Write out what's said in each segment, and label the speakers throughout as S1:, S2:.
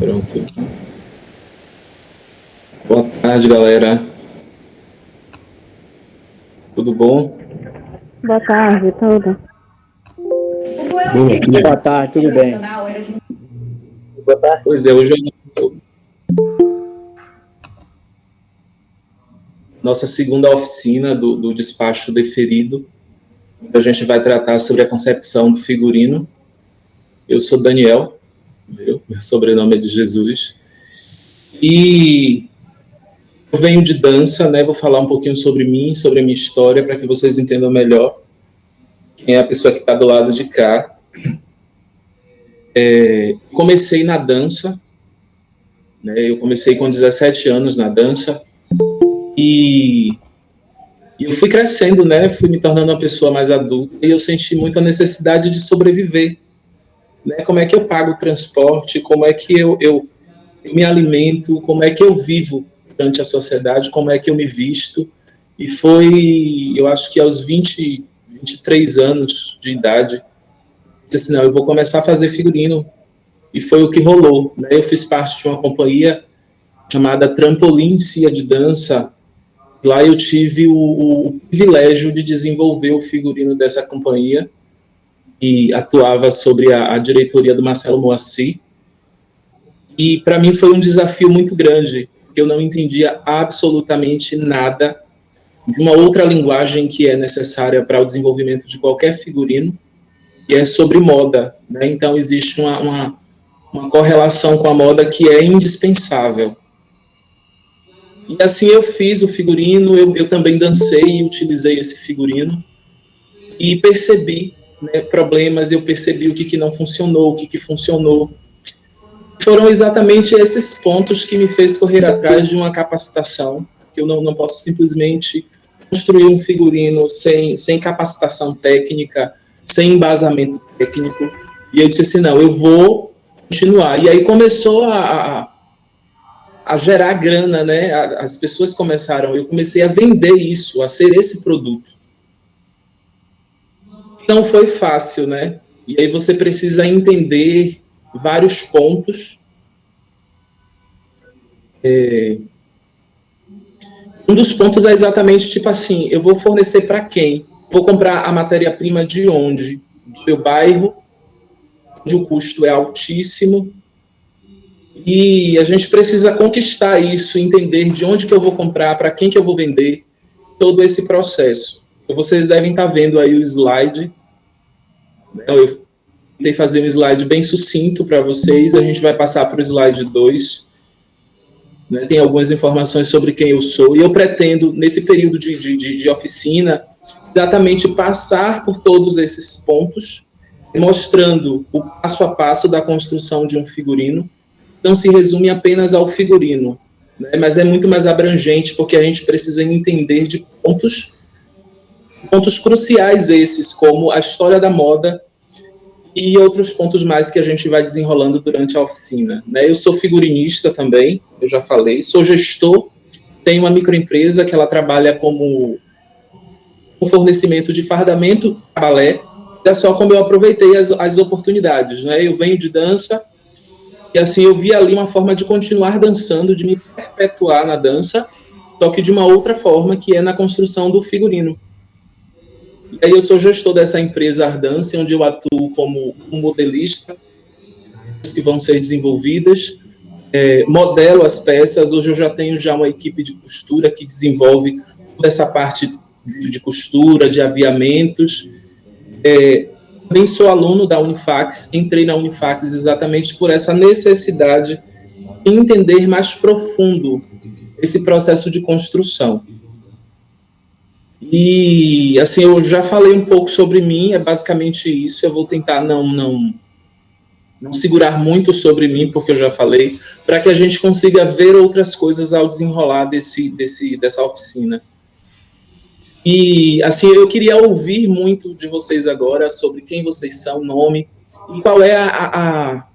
S1: Pronto. Boa tarde, galera. Tudo bom?
S2: Boa tarde, tudo.
S3: Boa tarde, tudo bem.
S1: Boa tarde. Pois é, hoje é nossa segunda oficina do despacho deferido. A gente vai tratar sobre a concepção do figurino. Eu sou Daniel, meu sobrenome é de Jesus. E eu venho de dança, né? Vou falar um pouquinho sobre mim, sobre a minha história, para que vocês entendam melhor quem é a pessoa que está do lado de cá. Comecei na dança, né? Eu comecei com 17 anos na dança e eu fui crescendo, né? Fui me tornando uma pessoa mais adulta e eu senti muita necessidade de sobreviver, né? Como é que eu pago o transporte? Como é que eu me alimento? Como é que eu vivo perante a sociedade? Como é que eu me visto? E foi, eu acho que aos 23 anos de idade, disse assim, não, eu vou começar a fazer figurino. E foi o que rolou, né? Eu fiz parte de uma companhia chamada Trampolim Cia de Dança. Lá eu tive o privilégio de desenvolver o figurino dessa companhia e atuava sobre a diretoria do Marcelo Moacir. E para mim foi um desafio muito grande, porque eu não entendia absolutamente nada de uma outra linguagem que é necessária para o desenvolvimento de qualquer figurino, que é sobre moda, né? Então existe uma correlação com a moda que é indispensável. E assim eu fiz o figurino, eu também dancei e utilizei esse figurino e percebi, né, problemas, eu percebi o que não funcionou, o que funcionou. Foram exatamente esses pontos que me fez correr atrás de uma capacitação, que eu não posso simplesmente construir um figurino sem capacitação técnica, sem embasamento técnico. E eu disse assim, não, eu vou continuar. E aí começou a gerar grana, né? As pessoas começaram, eu comecei a vender isso, a ser esse produto. Não foi fácil, né? E aí você precisa entender vários pontos. Um dos pontos é exatamente tipo assim, eu vou fornecer para quem? Vou comprar a matéria-prima de onde? Do meu bairro, onde o custo é altíssimo. E a gente precisa conquistar isso, entender de onde que eu vou comprar, para quem que eu vou vender, todo esse processo. Vocês devem estar vendo aí o slide. Eu tentei fazer um slide bem sucinto para vocês, a gente vai passar para o slide 2. Né? Tem algumas informações sobre quem eu sou, e eu pretendo, nesse período de oficina, exatamente passar por todos esses pontos, mostrando o passo a passo da construção de um figurino. Não se resume apenas ao figurino, né? Mas é muito mais abrangente, porque a gente precisa entender de pontos cruciais esses, como a história da moda e outros pontos mais que a gente vai desenrolando durante a oficina. Né? Eu sou figurinista também, eu já falei, sou gestor, tenho uma microempresa que ela trabalha como fornecimento de fardamento, balé. Olha só como eu aproveitei as oportunidades. Né? Eu venho de dança, e assim eu vi ali uma forma de continuar dançando, de me perpetuar na dança, só que de uma outra forma, que é na construção do figurino. E aí eu sou gestor dessa empresa Ardance, onde eu atuo como um modelista, que vão ser desenvolvidas, modelo as peças. Hoje eu já tenho uma equipe de costura que desenvolve toda essa parte de costura, de aviamentos. Também sou aluno da Unifax, entrei na Unifax exatamente por essa necessidade de entender mais profundo esse processo de construção. E, assim, eu já falei um pouco sobre mim, é basicamente isso. Eu vou tentar não segurar muito sobre mim, porque eu já falei, para que a gente consiga ver outras coisas ao desenrolar dessa oficina. E, assim, eu queria ouvir muito de vocês agora sobre quem vocês são, nome, e qual é a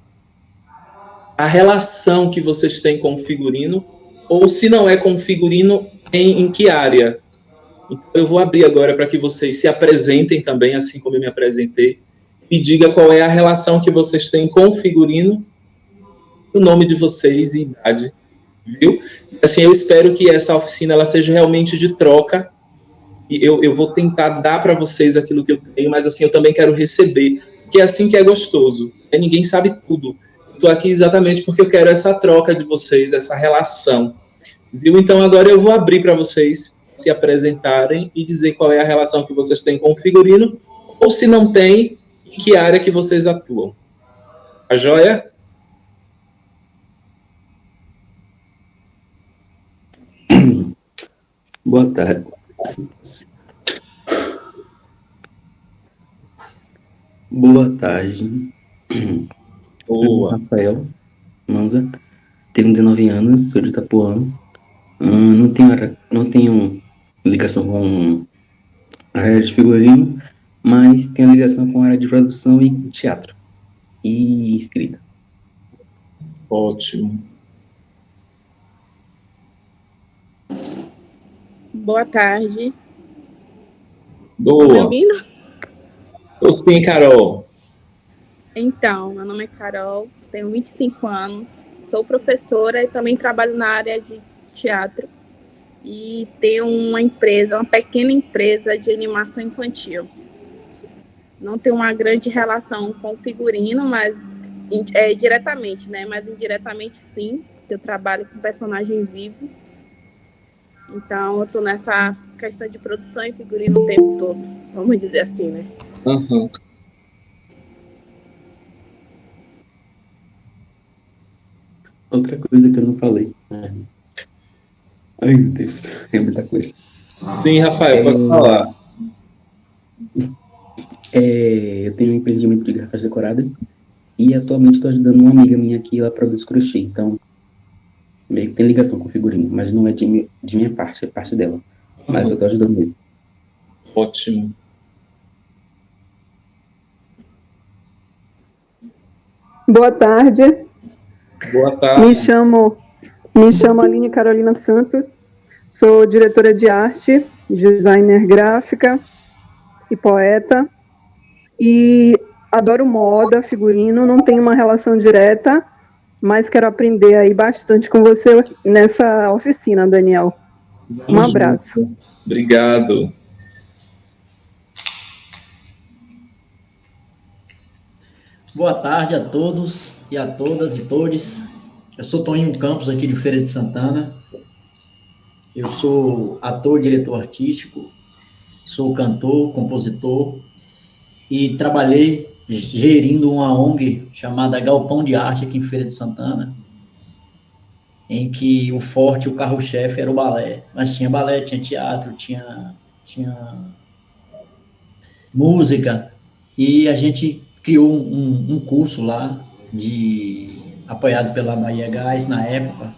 S1: relação que vocês têm com o figurino, ou se não é com o figurino, em que área? Então, eu vou abrir agora para que vocês se apresentem também, assim como eu me apresentei, e diga qual é a relação que vocês têm com o figurino o nome de vocês e idade, viu? Assim, eu espero que essa oficina ela seja realmente de troca, e eu vou tentar dar para vocês aquilo que eu tenho, mas assim, eu também quero receber, porque é assim que é gostoso, né? Ninguém sabe tudo. Eu estou aqui exatamente porque eu quero essa troca de vocês, essa relação, viu? Então agora eu vou abrir para vocês se apresentarem e dizer qual é a relação que vocês têm com o figurino, ou se não tem, em que área que vocês atuam. A joia?
S3: Boa tarde. Boa tarde. Meu nome é
S1: Boa.
S3: Rafael Manza, tenho 19 anos, sou de Itapuã. Não tenho ligação com a área de figurino, mas tenho ligação com a área de produção e teatro e escrita.
S1: Ótimo.
S2: Boa tarde. Tá me
S1: Boa.
S2: ouvindo?
S1: Tô sim, Carol.
S2: Então, meu nome é Carol, tenho 25 anos, sou professora e também trabalho na área de teatro e tenho uma pequena empresa de animação infantil. Não tenho uma grande relação com o figurino, mas diretamente, né? Mas indiretamente sim, porque eu trabalho com personagem vivo. Então, eu estou nessa questão de produção e figurino o tempo todo, vamos dizer assim, né?
S1: Uhum.
S3: Outra coisa que eu não falei. Ai, meu Deus, é muita coisa.
S1: Sim, Rafael, pode falar.
S3: Eu tenho um empreendimento de garrafas decoradas e atualmente estou ajudando uma amiga minha que ela produz crochê, então meio que tem ligação com o figurino, mas não é de minha parte, é parte dela. Mas eu
S1: Uhum.
S3: tô ajudando ele.
S1: Ótimo.
S4: Boa tarde,
S1: Boa
S4: me
S1: tarde.
S4: chamo Aline Carolina Santos, sou diretora de arte, designer gráfica e poeta, e adoro moda, figurino, não tenho uma relação direta, mas quero aprender aí bastante com você nessa oficina, Daniel. Um
S1: Vamos
S4: abraço.
S1: junto. Obrigado.
S5: Boa tarde a todos e a todas e todes. Eu sou Toninho Campos, aqui de Feira de Santana. Eu sou ator, diretor artístico, sou cantor, compositor e trabalhei gerindo uma ONG chamada Galpão de Arte aqui em Feira de Santana, em que o forte, o carro-chefe era o balé. Mas tinha balé, tinha teatro, tinha música, e a gente criou um curso lá, apoiado pela Bahia Gás, na época,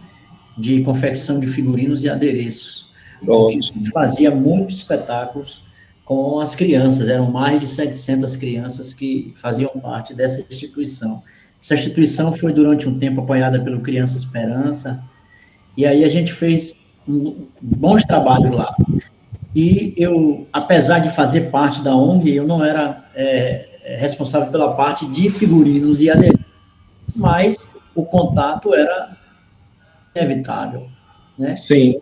S5: de confecção de figurinos e adereços, porque a gente
S1: Ótimo.
S5: fazia muitos espetáculos com as crianças, eram mais de 700 crianças que faziam parte dessa instituição. Essa instituição foi, durante um tempo, apoiada pelo Criança Esperança, e aí a gente fez bons trabalhos lá. E eu, apesar de fazer parte da ONG, eu não era responsável pela parte de figurinos e adereços, mas o contato era inevitável, né?
S1: Sim.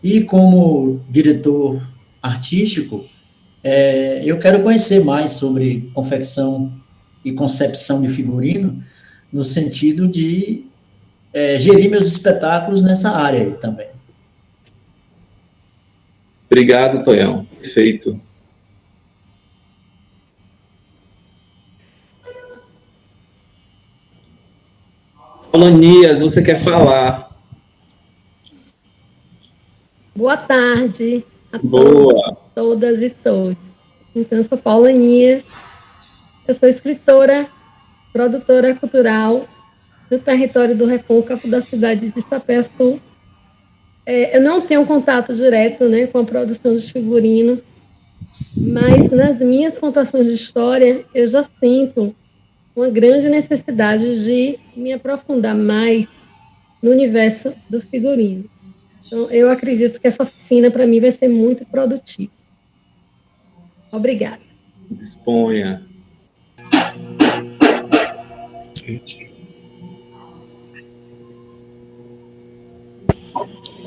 S5: E como diretor artístico, eu quero conhecer mais sobre confecção e concepção de figurino, no sentido de gerir meus espetáculos nessa área aí também.
S1: Obrigado, Tonhão. Perfeito. Polonias, você quer falar?
S6: Boa tarde a
S1: Boa.
S6: todas e todos. Então, eu sou Paula Nias, eu sou escritora, produtora cultural do território do Recôncavo da cidade de Sapé-Sul. Eu não tenho contato direto, né, com a produção de figurino, mas nas minhas contações de história eu já sinto uma grande necessidade de me aprofundar mais no universo do figurino. Então, eu acredito que essa oficina, para mim, vai ser muito produtiva. Obrigada.
S1: Disponha.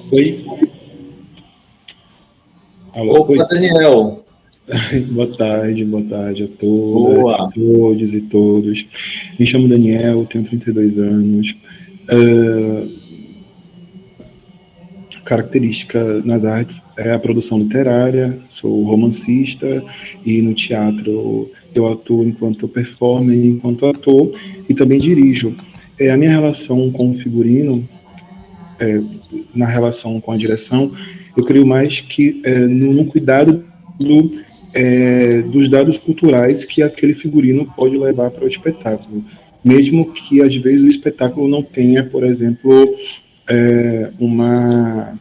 S7: Oi? Alô?
S1: Opa,
S7: Oi?
S1: Daniel.
S7: Boa tarde a
S1: Boa.
S7: todos e todos. Me chamo Daniel, tenho 32 anos. Característica nas artes é a produção literária, sou romancista e no teatro eu atuo enquanto performer, enquanto ator e também dirijo. A minha relação com o figurino, na relação com a direção, eu creio mais que no cuidado dos dados culturais que aquele figurino pode levar para o espetáculo. Mesmo que, às vezes, o espetáculo não tenha, por exemplo, uma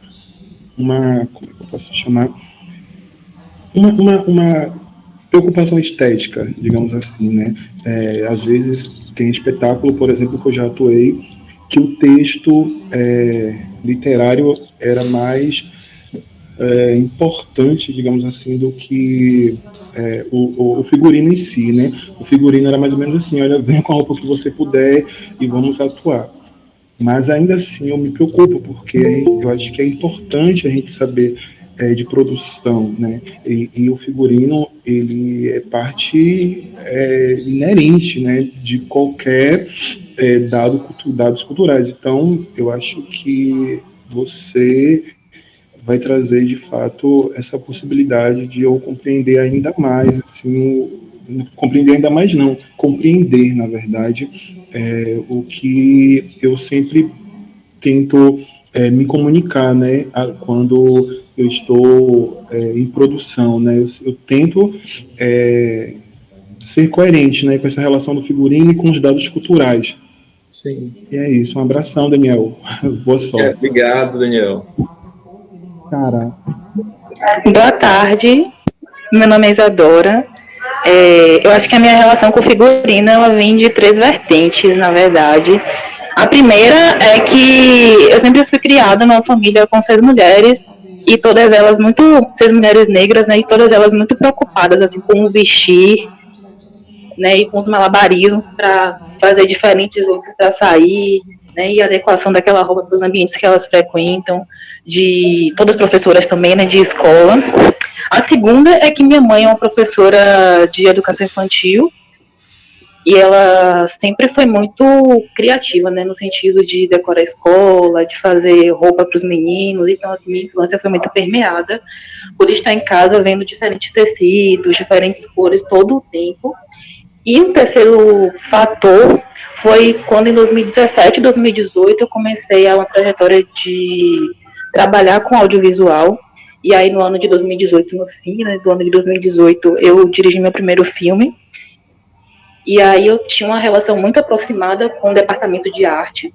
S7: como é que eu posso chamar? Uma preocupação estética, digamos assim, né? Às vezes tem espetáculo, por exemplo, que eu já atuei, que o texto literário era mais importante, digamos assim, do que o figurino em si, né? O figurino era mais ou menos assim, olha, venha com a roupa que você puder e vamos atuar. Mas ainda assim eu me preocupo, porque eu acho que é importante a gente saber de produção, né? E o figurino, ele é parte inerente, né, de qualquer dados culturais. Então, eu acho que você vai trazer, de fato, essa possibilidade de eu compreender ainda mais, assim, compreender ainda mais não, compreender, na verdade, o que eu sempre tento me comunicar, né, quando eu estou em produção, né, eu tento ser coerente, né, com essa relação do figurino e com os dados culturais.
S1: Sim.
S7: E é isso, um abração, Daniel. Boa sorte.
S1: Obrigado, Daniel.
S7: Cara.
S8: Boa tarde, meu nome é Isadora. Eu acho que a minha relação com o figurino, ela vem de 3 vertentes, na verdade. A primeira é que eu sempre fui criada numa família com 6 mulheres, e todas elas 6 mulheres negras, né, e todas elas muito preocupadas, assim, com o vestir, né, e com os malabarismos para fazer diferentes looks para sair, né, e a adequação daquela roupa para os ambientes que elas frequentam, de todas as professoras também, né, de escola. A segunda é que minha mãe é uma professora de educação infantil, e ela sempre foi muito criativa, né, no sentido de decorar a escola, de fazer roupa para os meninos. Então, assim, minha infância foi muito permeada por estar em casa vendo diferentes tecidos, diferentes cores todo o tempo. E o terceiro fator foi quando, em 2017 e 2018, eu comecei uma trajetória de trabalhar com audiovisual. E aí, no ano de 2018, no fim, né, do ano de 2018, eu dirigi meu primeiro filme. E aí eu tinha uma relação muito aproximada com o departamento de arte.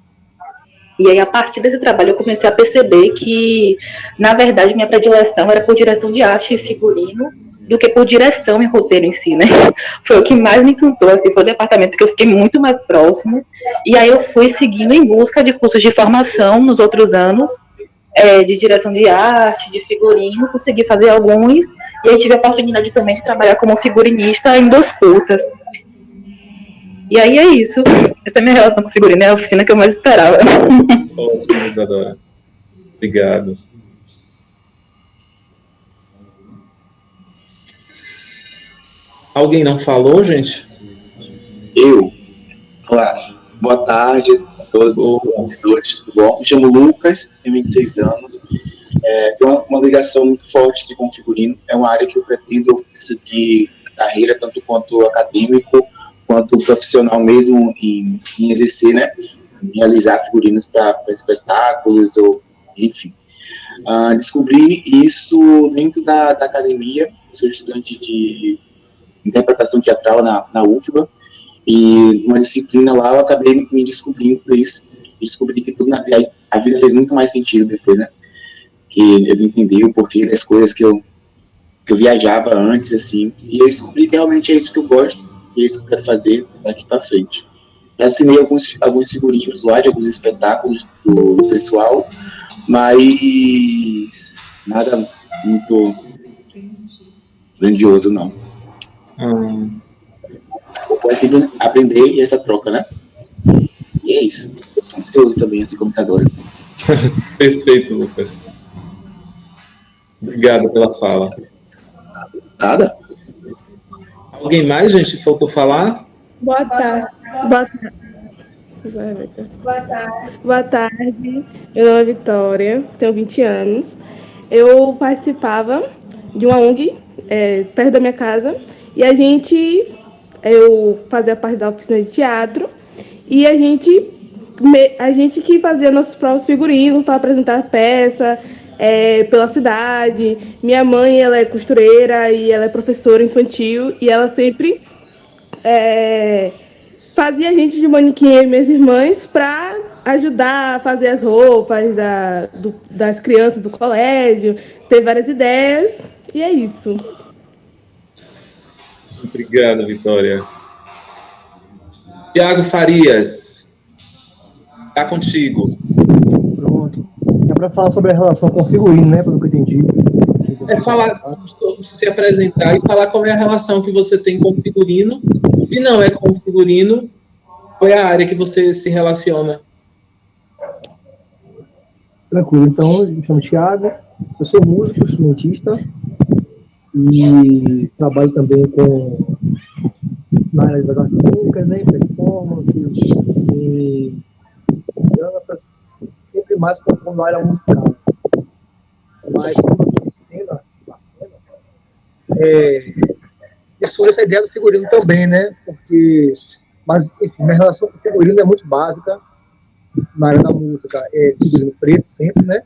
S8: E aí, a partir desse trabalho, eu comecei a perceber que, na verdade, minha predileção era por direção de arte e figurino, do que por direção e roteiro em si, né? Foi o que mais me encantou, assim, foi o departamento que eu fiquei muito mais próximo. E aí eu fui seguindo em busca de cursos de formação nos outros anos, de direção de arte, de figurino, consegui fazer alguns, e aí tive a oportunidade também de trabalhar como figurinista em 2 curtas. E aí é isso. Essa é a minha relação com o figurino, é a oficina que eu mais esperava.
S1: Ótimo, Isadora. Obrigado. Alguém não falou, gente?
S9: Eu. Olá. Boa tarde a todos os conhecedores, tudo bom? Me chamo Lucas, tenho 26 anos. Tenho uma ligação muito forte com o figurino. É uma área que eu pretendo seguir carreira, tanto quanto acadêmico, quanto profissional mesmo, em exercer, né? Realizar figurinos para espetáculos, ou enfim. Descobri isso dentro da academia. Eu sou estudante de interpretação teatral na UFBA, e numa disciplina lá eu acabei me descobrindo isso. Descobri que a vida fez muito mais sentido depois, né? Que eu entendi o porquê das coisas que eu viajava antes, assim, e eu descobri que realmente é isso que eu gosto, e é isso que eu quero fazer daqui para frente. Já assinei alguns figurinos lá de alguns espetáculos do pessoal, mas nada muito grandioso, não. É sempre aprender e essa troca, né? E é isso. Ansioso também, assim como Isadora.
S1: Perfeito, Lucas. Obrigado pela fala.
S9: Nada?
S1: Alguém mais, gente, faltou falar?
S10: Boa tarde.
S2: Boa tarde. Vai, Rebeca.
S10: Boa tarde. Meu nome é Vitória, tenho 20 anos. Eu participava de uma ONG perto da minha casa e eu fazia parte da oficina de teatro e a gente que fazia nossos próprios figurinos para apresentar peça pela cidade. Minha mãe, ela é costureira e ela é professora infantil e ela sempre fazia a gente de manequim, eu e minhas irmãs, para ajudar a fazer as roupas das crianças do colégio, ter várias ideias, e é isso.
S1: Obrigado, Vitória. Tiago Farias, está contigo.
S11: Pronto. É para falar sobre a relação com o figurino, né? Pelo que eu entendi.
S1: Falar, se apresentar e falar qual é a relação que você tem com o figurino. Se não é com o figurino, qual é a área que você se relaciona?
S11: Tranquilo. Então, eu me chamo Thiago, eu sou músico, instrumentista e trabalho também na área das artes cênicas, né? Performance e danças, sempre mais na área musical. Mas quando eu estou em cena, surge essa ideia do figurino também, né? Mas, enfim, minha relação com o figurino é muito básica. Na área da música, figurino preto sempre, né?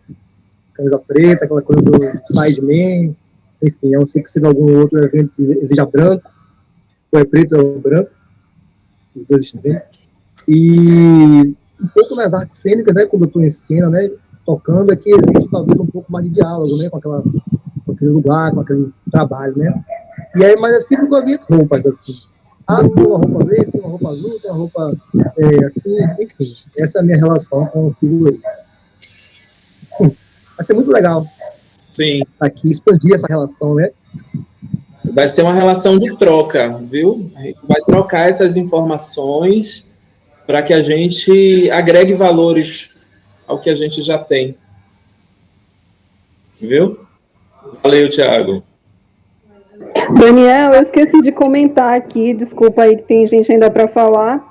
S11: Camisa preta, aquela coisa do sideman, enfim, a não ser que seja algum outro evento que exija branco, ou é preto ou branco, os dois extremos. E um pouco nas artes cênicas, né? Quando eu estou em cena, né? Tocando, é que existe talvez um pouco mais de diálogo, né? Com aquele lugar, com aquele trabalho, né? E aí, mas é sempre com as minhas roupas, assim. Se tem uma roupa verde, tem uma roupa azul, tem uma roupa assim, enfim. Essa é a minha relação com o figurino. Vai ser muito legal.
S1: Sim.
S11: Aqui, expandir essa relação, né?
S1: Vai ser uma relação de troca, viu? A gente vai trocar essas informações para que a gente agregue valores ao que a gente já tem. Viu? Valeu, Thiago.
S4: Daniel, eu esqueci de comentar aqui, desculpa aí que tem gente ainda para falar.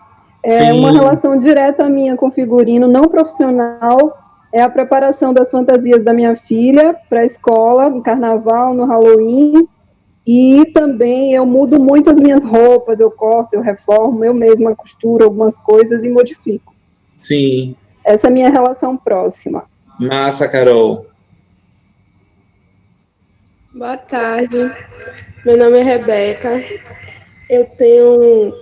S4: Uma relação direta minha com figurino não profissional é a preparação das fantasias da minha filha para a escola, no carnaval, no Halloween, e também eu mudo muito as minhas roupas, eu corto, eu reformo, eu mesma costuro algumas coisas e modifico.
S1: Sim.
S4: Essa é a minha relação próxima.
S1: Massa, Carol.
S10: Boa tarde, meu nome é Rebeca, eu tenho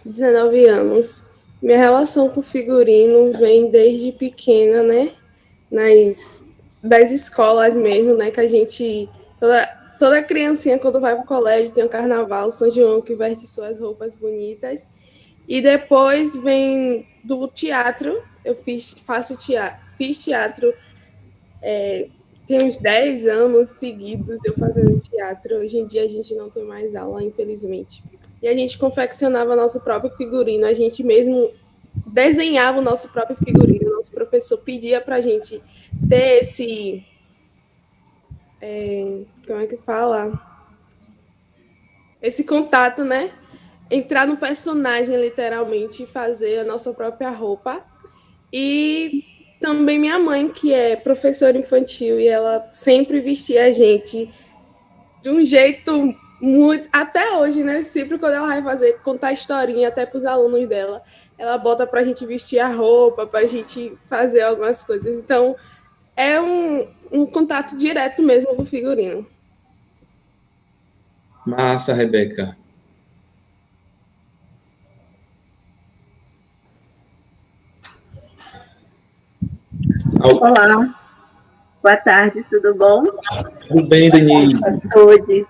S10: 19 anos. Minha relação com o figurino vem desde pequena, né? Das escolas mesmo, né? Que a gente, toda criancinha quando vai para o colégio tem o carnaval, São João, que veste suas roupas bonitas. E depois vem do teatro, fiz teatro, tem uns 10 anos seguidos eu fazendo teatro. Hoje em dia a gente não tem mais aula, infelizmente. E a gente confeccionava nosso próprio figurino, a gente mesmo desenhava o nosso próprio figurino. Nosso professor pedia para a gente ter esse... como é que fala? Esse contato, né? Entrar no personagem, literalmente, e fazer a nossa própria roupa. E também minha mãe, que é professora infantil, e ela sempre vestia a gente de um jeito muito... Até hoje, né? Sempre quando ela vai contar historinha até para os alunos dela, ela bota para a gente vestir a roupa, para a gente fazer algumas coisas. Então, é um contato direto mesmo com o figurino.
S1: Massa, Rebeca.
S12: Olá, boa tarde, tudo bom?
S1: Tudo bem, Denise?
S12: Saúde.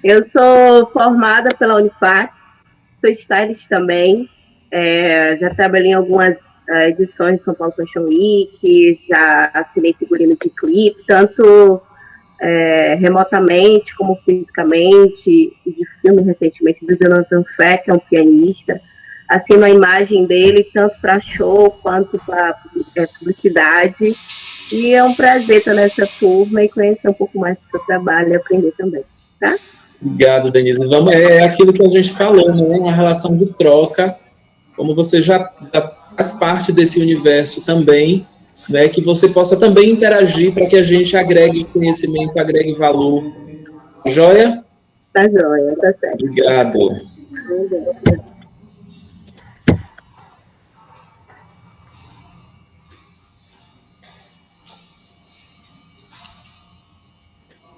S12: Eu sou formada pela Unifac, sou stylist também, já trabalhei em algumas edições de São Paulo Fashion Week, já assinei figurino de clipe, tanto remotamente como fisicamente, e de filme recentemente do Jonathan Fleck, que é um pianista. assim, na imagem dele, tanto para show quanto para publicidade. E é um prazer estar nessa turma e conhecer um pouco mais do seu trabalho e aprender também, tá?
S1: Obrigado, Denise. É aquilo que a gente falou, né? Uma relação de troca, como você já faz parte desse universo também, né? Que você possa também interagir para que a gente agregue conhecimento, agregue valor. Joia?
S12: Tá joia, tá certo.
S1: Obrigado.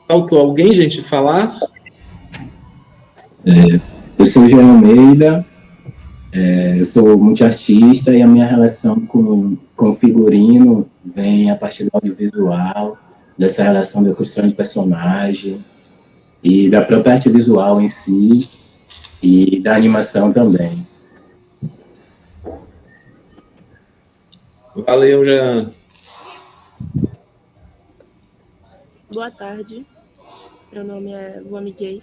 S1: Faltou alguém, gente, falar?
S13: Eu sou Jean Almeida, eu sou multiartista e a minha relação com figurino vem a partir do audiovisual, dessa relação da construção de personagem e da própria arte visual em si e da animação também.
S1: Valeu, Jean.
S14: Boa tarde, meu nome é Lua Miguel,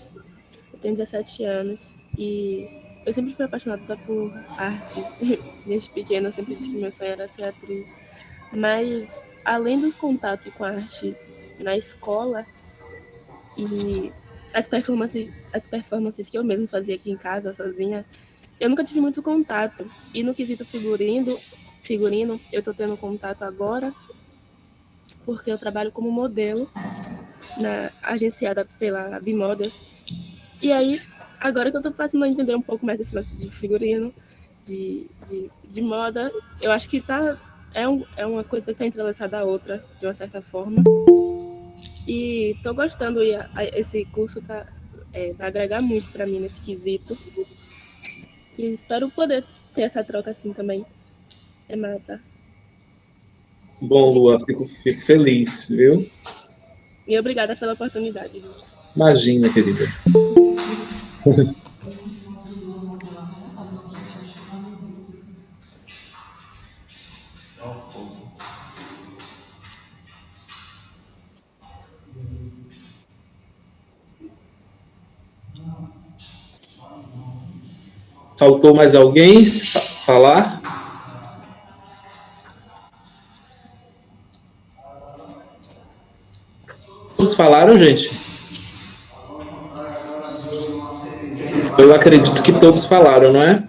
S14: eu tenho 17 anos e eu sempre fui apaixonada por artes. Desde pequena eu sempre disse que meu sonho era ser atriz, mas além do contato com a arte na escola e as performances que eu mesma fazia aqui em casa, sozinha, eu nunca tive muito contato. E no quesito figurino eu estou tendo contato agora, porque eu trabalho como modelo, agenciada pela Bimodas. E aí, agora que eu estou passando a entender um pouco mais desse lance de figurino, de moda, eu acho que é uma coisa que está entrelaçada à outra, de uma certa forma. E estou gostando, e esse curso vai agregar muito para mim nesse quesito. E espero poder ter essa troca assim também. É massa.
S1: Bom, Lua, fico feliz, viu?
S14: E obrigada pela oportunidade.
S1: Imagina, querida. Faltou mais alguém falar? Todos falaram, gente? Eu acredito que todos falaram, não é?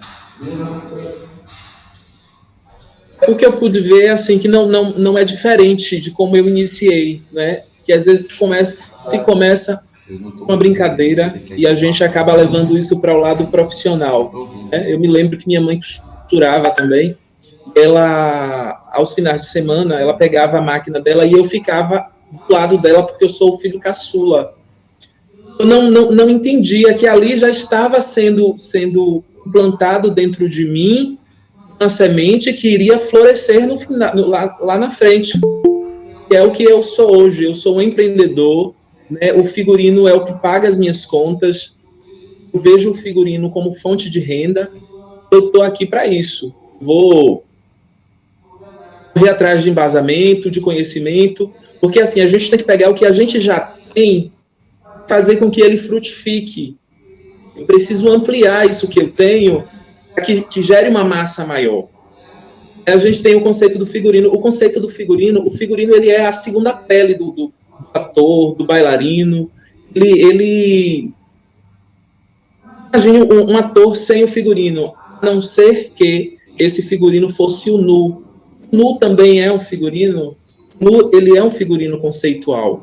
S1: O que eu pude ver, assim, que não é diferente de como eu iniciei, né? Que às vezes se começa uma brincadeira e a gente acaba levando isso para o lado profissional, né? Eu me lembro que minha mãe costurava também. Ela, aos finais de semana, ela pegava a máquina dela e eu ficava do lado dela porque eu sou o filho caçula. Eu não entendia que ali já estava sendo implantado dentro de mim uma semente que iria florescer lá na frente, que é o que eu sou hoje. Eu sou um empreendedor, né? O figurino é o que paga as minhas contas, eu vejo o figurino como fonte de renda, eu estou aqui para isso. Vou correr atrás de embasamento, de conhecimento, porque assim, a gente tem que pegar o que a gente já tem, fazer com que ele frutifique. Eu preciso ampliar isso que eu tenho para que gere uma massa maior. A gente tem o conceito do figurino. O conceito do figurino, o figurino ele é a segunda pele do ator, do bailarino. Ele imagine um ator sem o figurino, a não ser que esse figurino fosse o nu. O nu também é um figurino. Nu, ele é um figurino conceitual.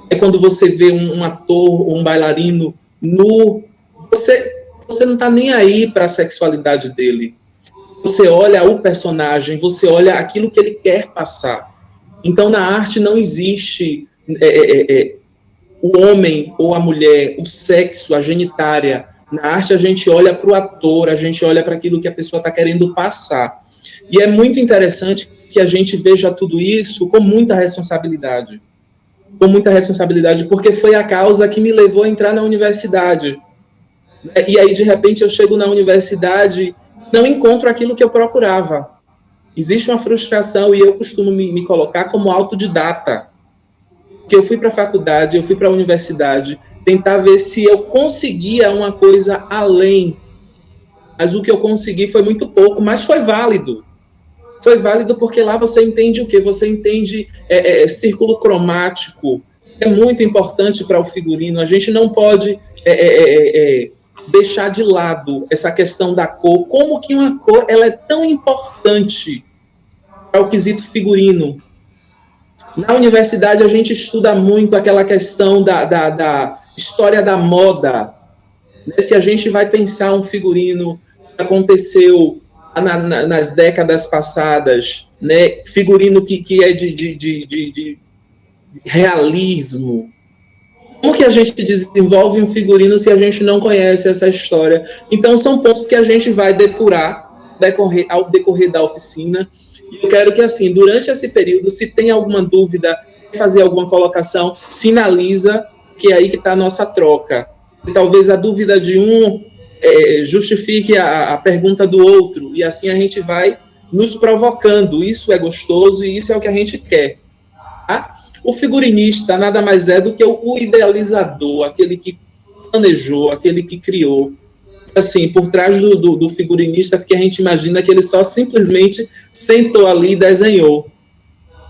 S1: É quando você vê um ator ou um bailarino nu, você não está nem aí para a sexualidade dele. Você olha o personagem, você olha aquilo que ele quer passar. Então, na arte não existe o homem ou a mulher, o sexo, a genitária. Na arte a gente olha para o ator, a gente olha para aquilo que a pessoa está querendo passar. E é muito interessante que a gente veja tudo isso com muita responsabilidade. Com muita responsabilidade, porque foi a causa que me levou a entrar na universidade. E aí, de repente, eu chego na universidade, não encontro aquilo que eu procurava. Existe uma frustração e eu costumo me colocar como autodidata. Porque eu fui para a faculdade, eu fui para a universidade, tentar ver se eu conseguia uma coisa além mas o que eu consegui foi muito pouco, mas foi válido. Foi válido porque lá você entende o quê? Você entende círculo cromático, é muito importante para o figurino. A gente não pode deixar de lado essa questão da cor. Como que uma cor ela é tão importante para o quesito figurino? Na universidade a gente estuda muito aquela questão da história da moda. Se a gente vai pensar um figurino que aconteceu nas décadas passadas, né, figurino que é de realismo. Como que a gente desenvolve um figurino se a gente não conhece essa história? Então, são pontos que a gente vai depurar ao decorrer da oficina. E eu quero que, assim, durante esse período, se tem alguma dúvida, fazer alguma colocação, sinaliza que é aí que está a nossa troca. E talvez a dúvida de um justifique a pergunta do outro, e assim a gente vai nos provocando. Isso é gostoso e isso é o que a gente quer. Tá? O figurinista nada mais é do que o idealizador, aquele que planejou, aquele que criou. Assim, por trás do figurinista, porque a gente imagina que ele só simplesmente sentou ali e desenhou.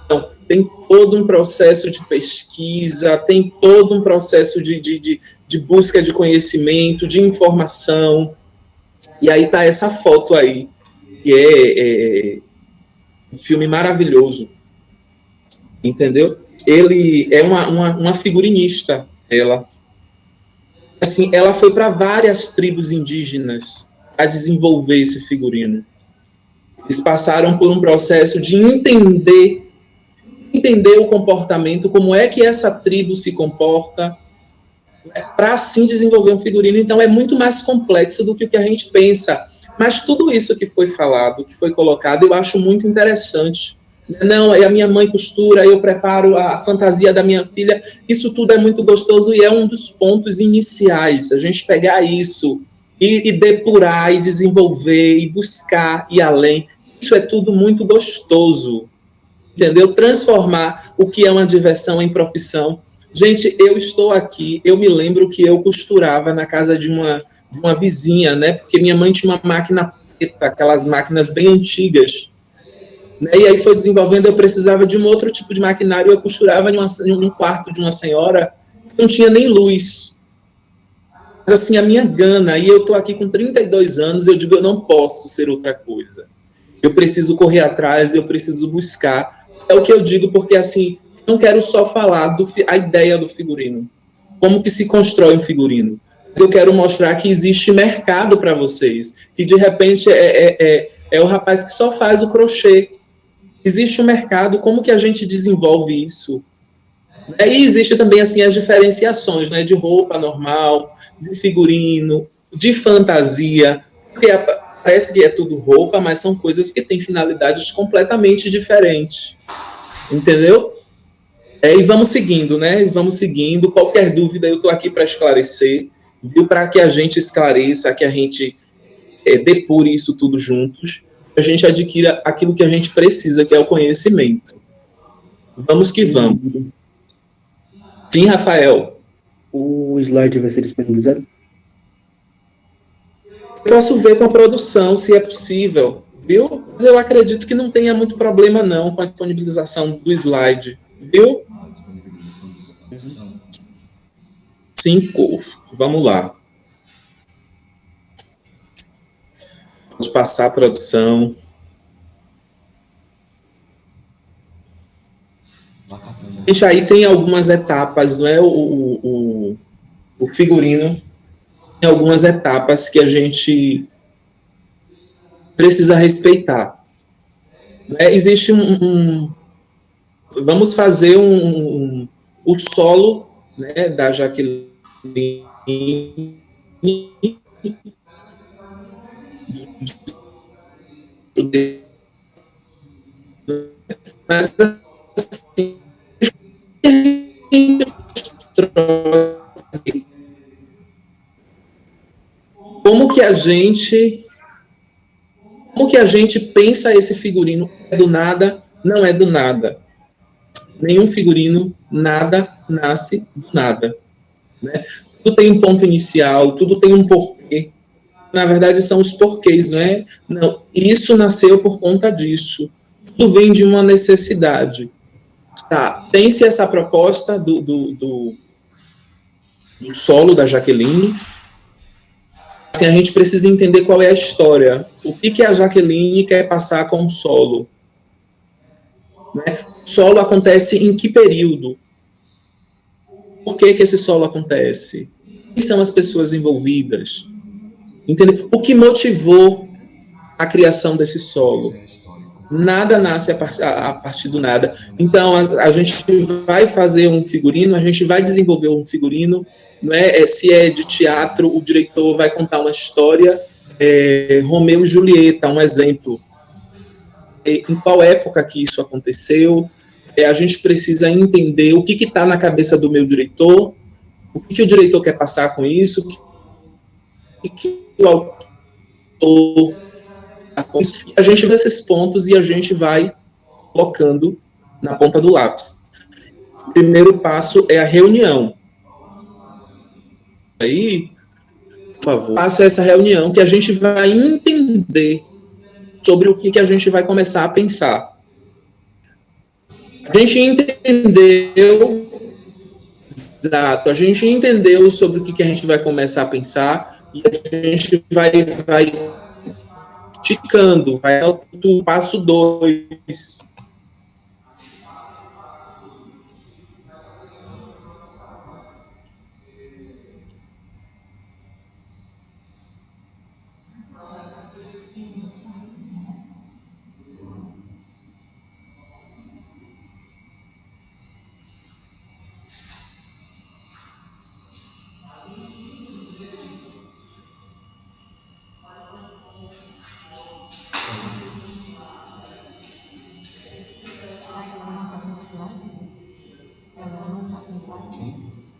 S1: Então, tem todo um processo de pesquisa, tem todo um processo de busca de conhecimento, de informação. E aí está essa foto aí, que é um filme maravilhoso. Entendeu? Ele é uma figurinista, ela. Assim, ela foi para várias tribos indígenas a desenvolver esse figurino. Eles passaram por um processo de entender o comportamento, como é que essa tribo se comporta, para assim desenvolver um figurino. Então é muito mais complexo do que o que a gente pensa. Mas tudo isso que foi falado, que foi colocado, eu acho muito interessante. Não, a minha mãe costura, eu preparo a fantasia da minha filha. Isso tudo é muito gostoso e é um dos pontos iniciais. A gente pegar isso e depurar, e desenvolver, e buscar, e além. Isso é tudo muito gostoso. Entendeu? Transformar o que é uma diversão em profissão. Gente, eu estou aqui, eu me lembro que eu costurava na casa de uma vizinha, né? Porque minha mãe tinha uma máquina preta, aquelas máquinas bem antigas. E aí foi desenvolvendo, eu precisava de um outro tipo de maquinário, eu costurava em um quarto de uma senhora, não tinha nem luz. Mas assim, a minha gana, e eu estou aqui com 32 anos, eu digo, eu não posso ser outra coisa. Eu preciso correr atrás, eu preciso buscar. É o que eu digo, porque assim, não quero só falar a ideia do figurino, como que se constrói um figurino. Eu quero mostrar que existe mercado para vocês, que de repente é o rapaz que só faz o crochê. Existe um mercado, como que a gente desenvolve isso? E existe também assim, as diferenciações, né, de roupa normal, de figurino, de fantasia, porque parece que é tudo roupa, mas são coisas que têm finalidades completamente diferentes. Entendeu? E vamos seguindo, né? Vamos seguindo. Qualquer dúvida, eu estou aqui para esclarecer, viu? Para que a gente esclareça, que a gente depure isso tudo juntos, a gente adquira aquilo que a gente precisa, que é o conhecimento. Vamos que vamos. Sim, Rafael.
S3: O slide vai ser disponibilizado?
S1: Eu posso ver com a produção, se é possível, viu? Mas eu acredito que não tenha muito problema, não, com a disponibilização do slide, viu? 5. Vamos lá. Vamos passar a produção. Gente, aí tem algumas etapas, não é? O figurino tem algumas etapas que a gente precisa respeitar. Existe vamos fazer o solo, né, da Jaqueline. Mas assim, como que a gente pensa esse figurino? É do nada? Não é do nada. Nenhum figurino, nada nasce do nada, né? Tudo tem um ponto inicial, tudo tem um porquê. na verdade, são os porquês, né? Não, isso nasceu por conta disso. Tudo vem de uma necessidade. Tá, tem-se essa proposta do solo da Jaqueline. Assim, a gente precisa entender qual é a história. O que a Jaqueline quer passar com o solo? Né? O solo acontece em que período? Por que esse solo acontece? Quem são as pessoas envolvidas? Entendeu? O que motivou a criação desse solo? Nada nasce a partir do nada. Então, a gente vai fazer um figurino, a gente vai desenvolver um figurino, né? Se é de teatro, o diretor vai contar uma história, Romeu e Julieta, um exemplo. Em qual época que isso aconteceu? A gente precisa entender o que está na cabeça do meu diretor, o que o diretor quer passar com isso, o que o autor... A gente vê esses pontos e a gente vai colocando na ponta do lápis. O primeiro passo é a reunião. Aí, por favor, passo essa reunião que a gente vai entender sobre o que a gente vai começar a pensar. A gente entendeu, exato, a gente entendeu sobre o que a gente vai começar a pensar e a gente vai ticando, vai ao passo 2.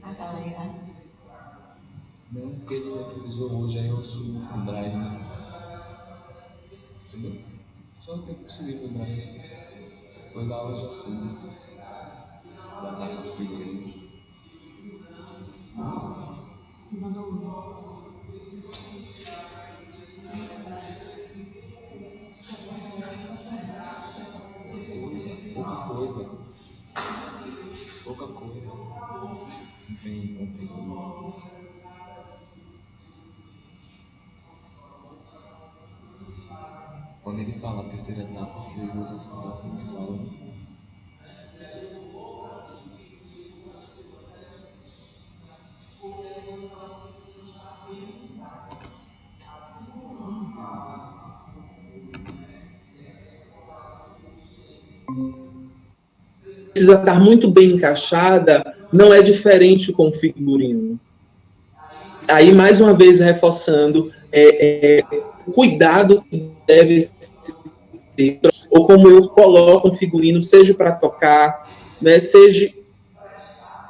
S15: A galera. Não, porque ele atualizou hoje, aí eu assumo o Drive, né? Entendeu? Só tem que subir no Drive. Depois da aula eu já assumo. Da taxa do figurino. Que mandou hoje. Pouca coisa. Pouca coisa. Não tem conteúdo. Quando ele fala a terceira etapa, se você escutar assim, ele fala.
S1: Precisa estar muito bem encaixada, não é diferente com o figurino. Aí, mais uma vez, reforçando, cuidado que deve ter, ou como eu coloco um figurino, seja para tocar, né, seja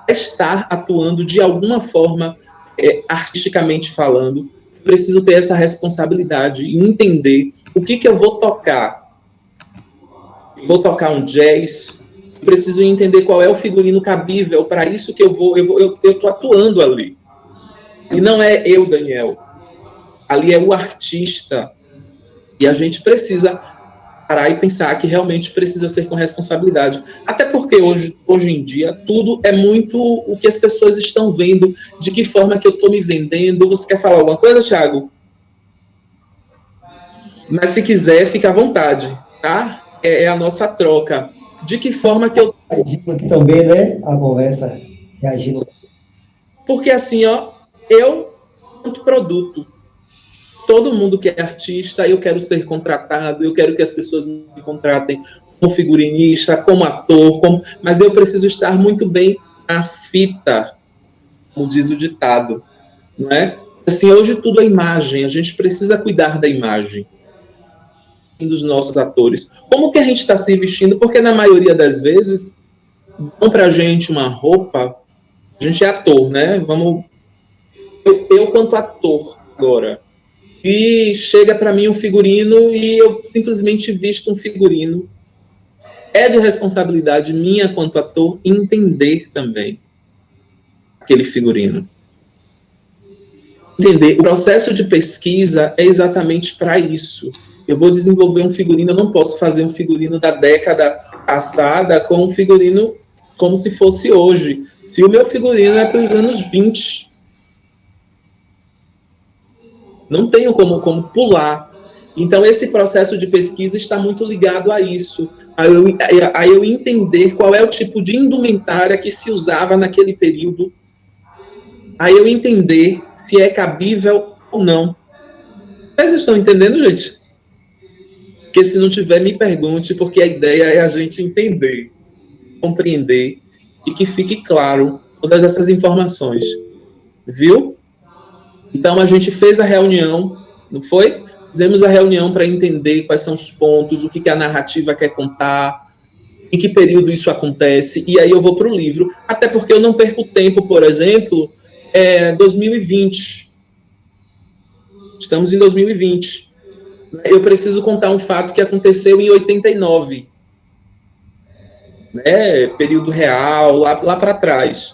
S1: estar atuando de alguma forma, artisticamente falando, preciso ter essa responsabilidade e entender o que eu vou tocar. Vou tocar um jazz, preciso entender qual é o figurino cabível para isso que eu estou atuando ali. E não é eu, Daniel. Ali é o artista. E a gente precisa parar e pensar que realmente precisa ser com responsabilidade. Até porque hoje em dia tudo é muito o que as pessoas estão vendo, de que forma que eu estou me vendendo. Você quer falar alguma coisa, Thiago? Mas se quiser, fica à vontade, tá? É a nossa troca. De que forma que eu...
S11: Aqui também, né, a conversa reagindo.
S1: Porque assim, ó, eu, quanto produto, todo mundo que é artista, eu quero ser contratado, eu quero que as pessoas me contratem como figurinista, como ator, mas eu preciso estar muito bem na fita, como diz o ditado, não é? Assim, hoje tudo é imagem, a gente precisa cuidar da imagem dos nossos atores. Como que a gente está se vestindo? Porque na maioria das vezes, dão pra gente uma roupa, a gente é ator, né? Eu quanto ator agora, e chega para mim um figurino e eu simplesmente visto um figurino. É de responsabilidade minha quanto ator entender também aquele figurino. entender, o processo de pesquisa é exatamente para isso. Eu vou desenvolver um figurino, eu não posso fazer um figurino da década passada com um figurino como se fosse hoje. Se o meu figurino é para os anos 20, não tenho como pular. Então, esse processo de pesquisa está muito ligado a isso, a eu entender qual é o tipo de indumentária que se usava naquele período, a eu entender se é cabível ou não. Vocês estão entendendo, gente? Porque se não tiver, me pergunte, porque a ideia é a gente entender, compreender e que fique claro todas essas informações. Viu? Então, a gente fez a reunião, não foi? Fizemos a reunião para entender quais são os pontos, o que a narrativa quer contar, em que período isso acontece, e aí eu vou para o livro. Até porque eu não perco tempo, por exemplo, 2020. Estamos em 2020. Eu preciso contar um fato que aconteceu em 89. Né? Período real, lá para trás.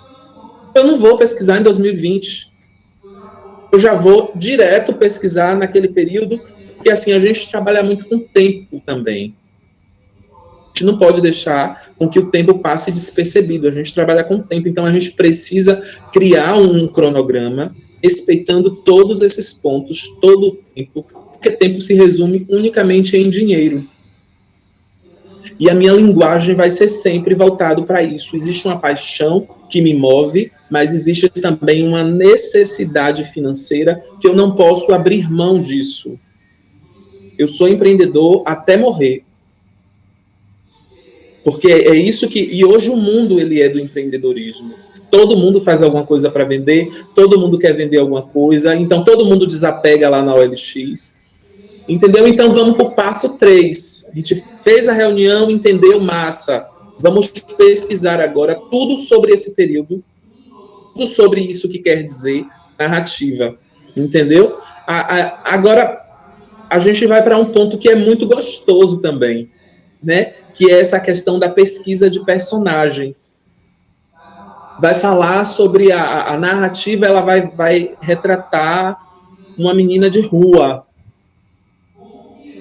S1: Eu não vou pesquisar em 2020. Eu já vou direto pesquisar naquele período, porque assim, a gente trabalha muito com tempo também. A gente não pode deixar com que o tempo passe despercebido, a gente trabalha com tempo, então a gente precisa criar um cronograma, respeitando todos esses pontos, todo o tempo, porque tempo se resume unicamente em dinheiro. E a minha linguagem vai ser sempre voltado para isso. Existe uma paixão que me move, mas existe também uma necessidade financeira que eu não posso abrir mão disso. Eu sou empreendedor até morrer. Porque é isso que... E hoje o mundo, ele é do empreendedorismo. Todo mundo faz alguma coisa para vender, todo mundo quer vender alguma coisa, então todo mundo desapega lá na OLX. Entendeu? Então vamos para o passo 3. A gente fez a reunião, entendeu, massa. Vamos pesquisar agora tudo sobre esse período, tudo sobre isso que quer dizer narrativa. Entendeu? Agora, a gente vai para um ponto que é muito gostoso também, né? Que é essa questão da pesquisa de personagens. Vai falar sobre a narrativa, ela vai retratar uma menina de rua.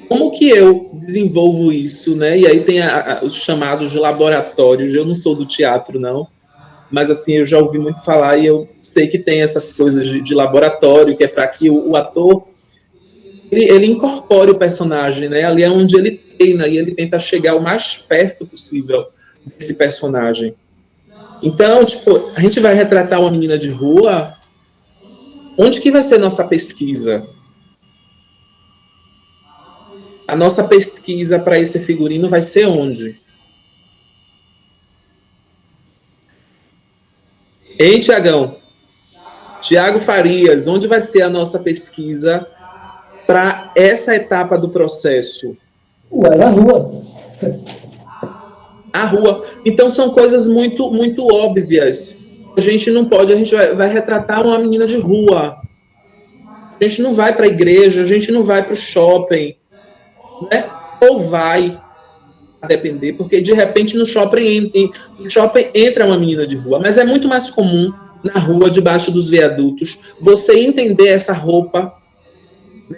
S1: Como que eu desenvolvo isso, né? E aí tem os chamados de laboratórios. Eu não sou do teatro, não, mas assim, eu já ouvi muito falar e eu sei que tem essas coisas de laboratório, que é para que o ator ele incorpore o personagem, né? Ali é onde ele treina e ele tenta chegar o mais perto possível desse personagem. Então, tipo, a gente vai retratar uma menina de rua, onde que vai ser nossa pesquisa? A nossa pesquisa para esse figurino vai ser onde? Hein, Tiagão? Tiago Farias, onde vai ser a nossa pesquisa para essa etapa do processo?
S11: Na rua.
S1: A rua. Então, são coisas muito, muito óbvias. A gente não pode, a gente vai retratar uma menina de rua. A gente não vai para a igreja, a gente não vai para o shopping, né? Ou vai, a depender, porque de repente no shopping entra uma menina de rua, mas é muito mais comum na rua, debaixo dos viadutos, você entender essa roupa,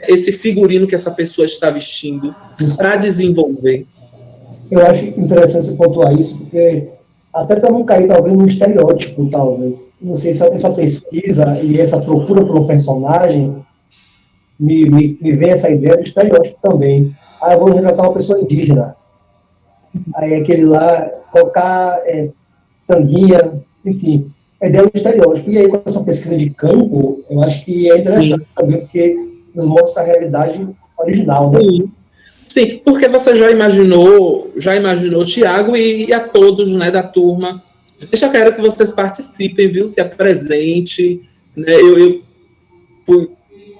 S1: esse figurino que essa pessoa está vestindo, para desenvolver.
S11: Eu acho interessante você pontuar isso, porque até para não cair, talvez, num estereótipo, talvez. Não sei se essa pesquisa e essa procura por um personagem me vem essa ideia do estereótipo também. Ah, eu vou retratar uma pessoa indígena. Aí aquele lá, colocar tanguinha, enfim, a ideia do estereótipo. E aí, com essa pesquisa de campo, eu acho que é interessante também, porque nos mostra a realidade original, né?
S1: Sim, porque você já imaginou, Tiago, e a todos, né, da turma. Eu quero que vocês participem, viu? Se apresente. Né? Eu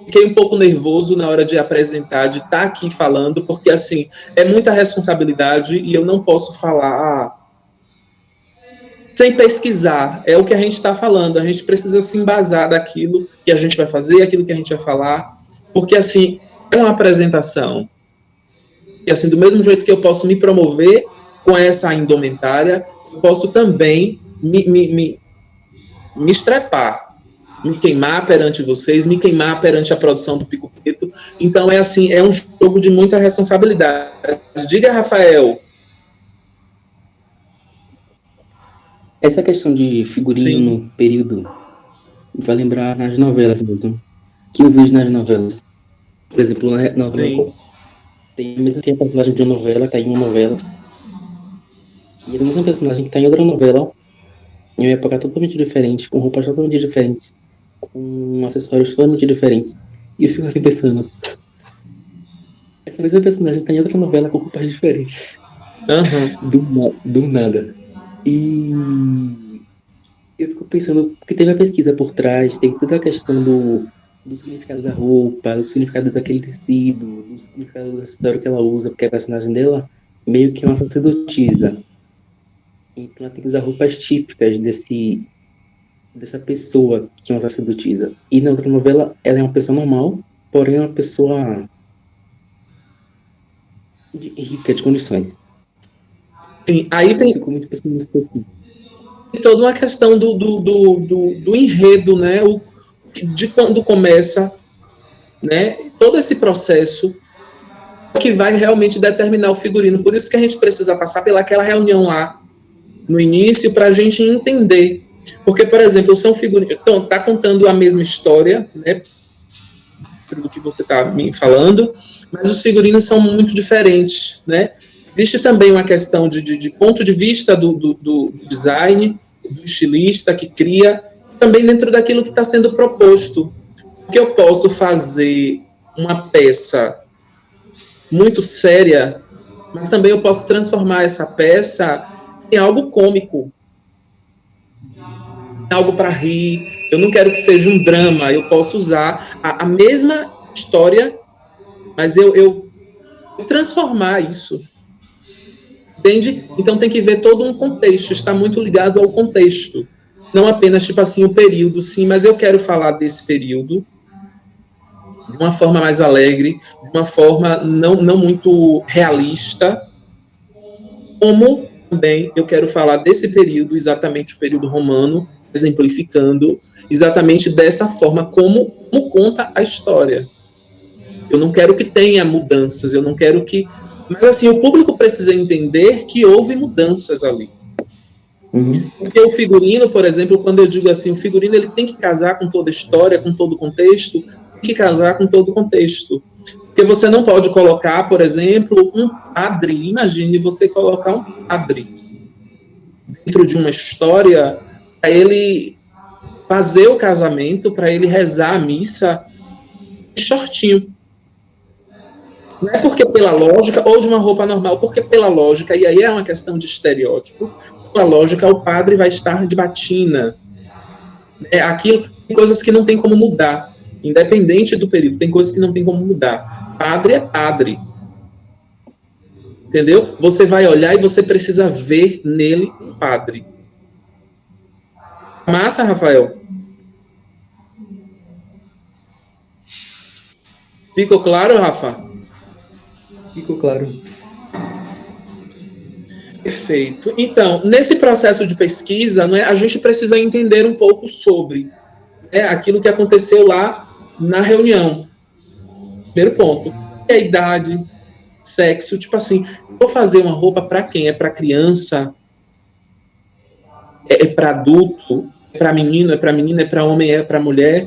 S1: fiquei um pouco nervoso na hora de apresentar, de estar aqui falando, porque, assim, é muita responsabilidade e eu não posso falar sem pesquisar. É o que a gente está falando. A gente precisa se embasar daquilo que a gente vai fazer, aquilo que a gente vai falar, porque, assim, é uma apresentação. E assim, do mesmo jeito que eu posso me promover com essa indumentária, eu posso também me estrepar. me queimar perante vocês, me queimar perante a produção do Pico Preto. Então, é assim, é um jogo de muita responsabilidade. Diga, Rafael.
S3: Essa questão de figurino no período vai lembrar nas novelas mesmo, que eu vejo nas novelas. Por exemplo, na novela tem a personagem de uma novela, que tá em uma novela, e a mesma personagem que tá em outra novela, em uma época totalmente diferente, com roupas totalmente diferentes, com acessórios totalmente diferentes. E eu fico assim pensando, essa mesma personagem tá em outra novela com roupas diferentes. Do nada. E eu fico pensando que teve a pesquisa por trás, tem toda a questão do significado da roupa, do significado daquele tecido, do significado do acessório que ela usa, porque a personagem dela meio que é uma sacerdotisa. Então ela tem que usar roupas típicas dessa pessoa que é uma sacerdotisa. E na outra novela ela é uma pessoa normal, porém é uma pessoa rica de condições.
S1: Sim, aí tem toda uma questão do enredo, né? De quando começa, né? Todo esse processo que vai realmente determinar o figurino. Por isso que a gente precisa passar pelaquela reunião lá no início para a gente entender. Porque, por exemplo, são figurinos. Então, tá contando a mesma história, né? Do que você está me falando, mas os figurinos são muito diferentes, né? Existe também uma questão de ponto de vista do design, do estilista que cria, também dentro daquilo que está sendo proposto. Porque eu posso fazer uma peça muito séria, mas também eu posso transformar essa peça em algo cômico, em algo para rir. Eu não quero que seja um drama, eu posso usar a mesma história, mas eu transformar isso. Entende? Então tem que ver todo um contexto, está muito ligado ao contexto. Não apenas, tipo assim, o período, sim, mas eu quero falar desse período de uma forma mais alegre, de uma forma não muito realista, como também eu quero falar desse período, exatamente o período romano, exemplificando exatamente dessa forma como conta a história. Eu não quero que tenha mudanças, eu não quero que... Mas, assim, o público precisa entender que houve mudanças ali. Porque o figurino, por exemplo, quando eu digo assim, o figurino ele tem que casar com toda a história, com todo o contexto, tem que casar com todo o contexto. Porque você não pode colocar, por exemplo, um padre, imagine você colocar um padre dentro de uma história para ele fazer o casamento, para ele rezar a missa de shortinho. Não é porque pela lógica, ou de uma roupa normal, porque pela lógica, e aí é uma questão de estereótipo, pela lógica, o padre vai estar de batina. Aquilo, tem coisas que não tem como mudar, independente do período, tem coisas que não tem como mudar. Padre é padre. Entendeu? Você vai olhar e você precisa ver nele um padre. Massa, Rafael? Ficou claro, Rafa?
S3: Ficou claro.
S1: Perfeito. Então, nesse processo de pesquisa, a gente precisa entender um pouco sobre aquilo que aconteceu lá na reunião. Primeiro ponto. É a idade, sexo, tipo assim, vou fazer uma roupa para quem? É para criança? É para adulto? É para menino? É para menina? É para homem? É para mulher?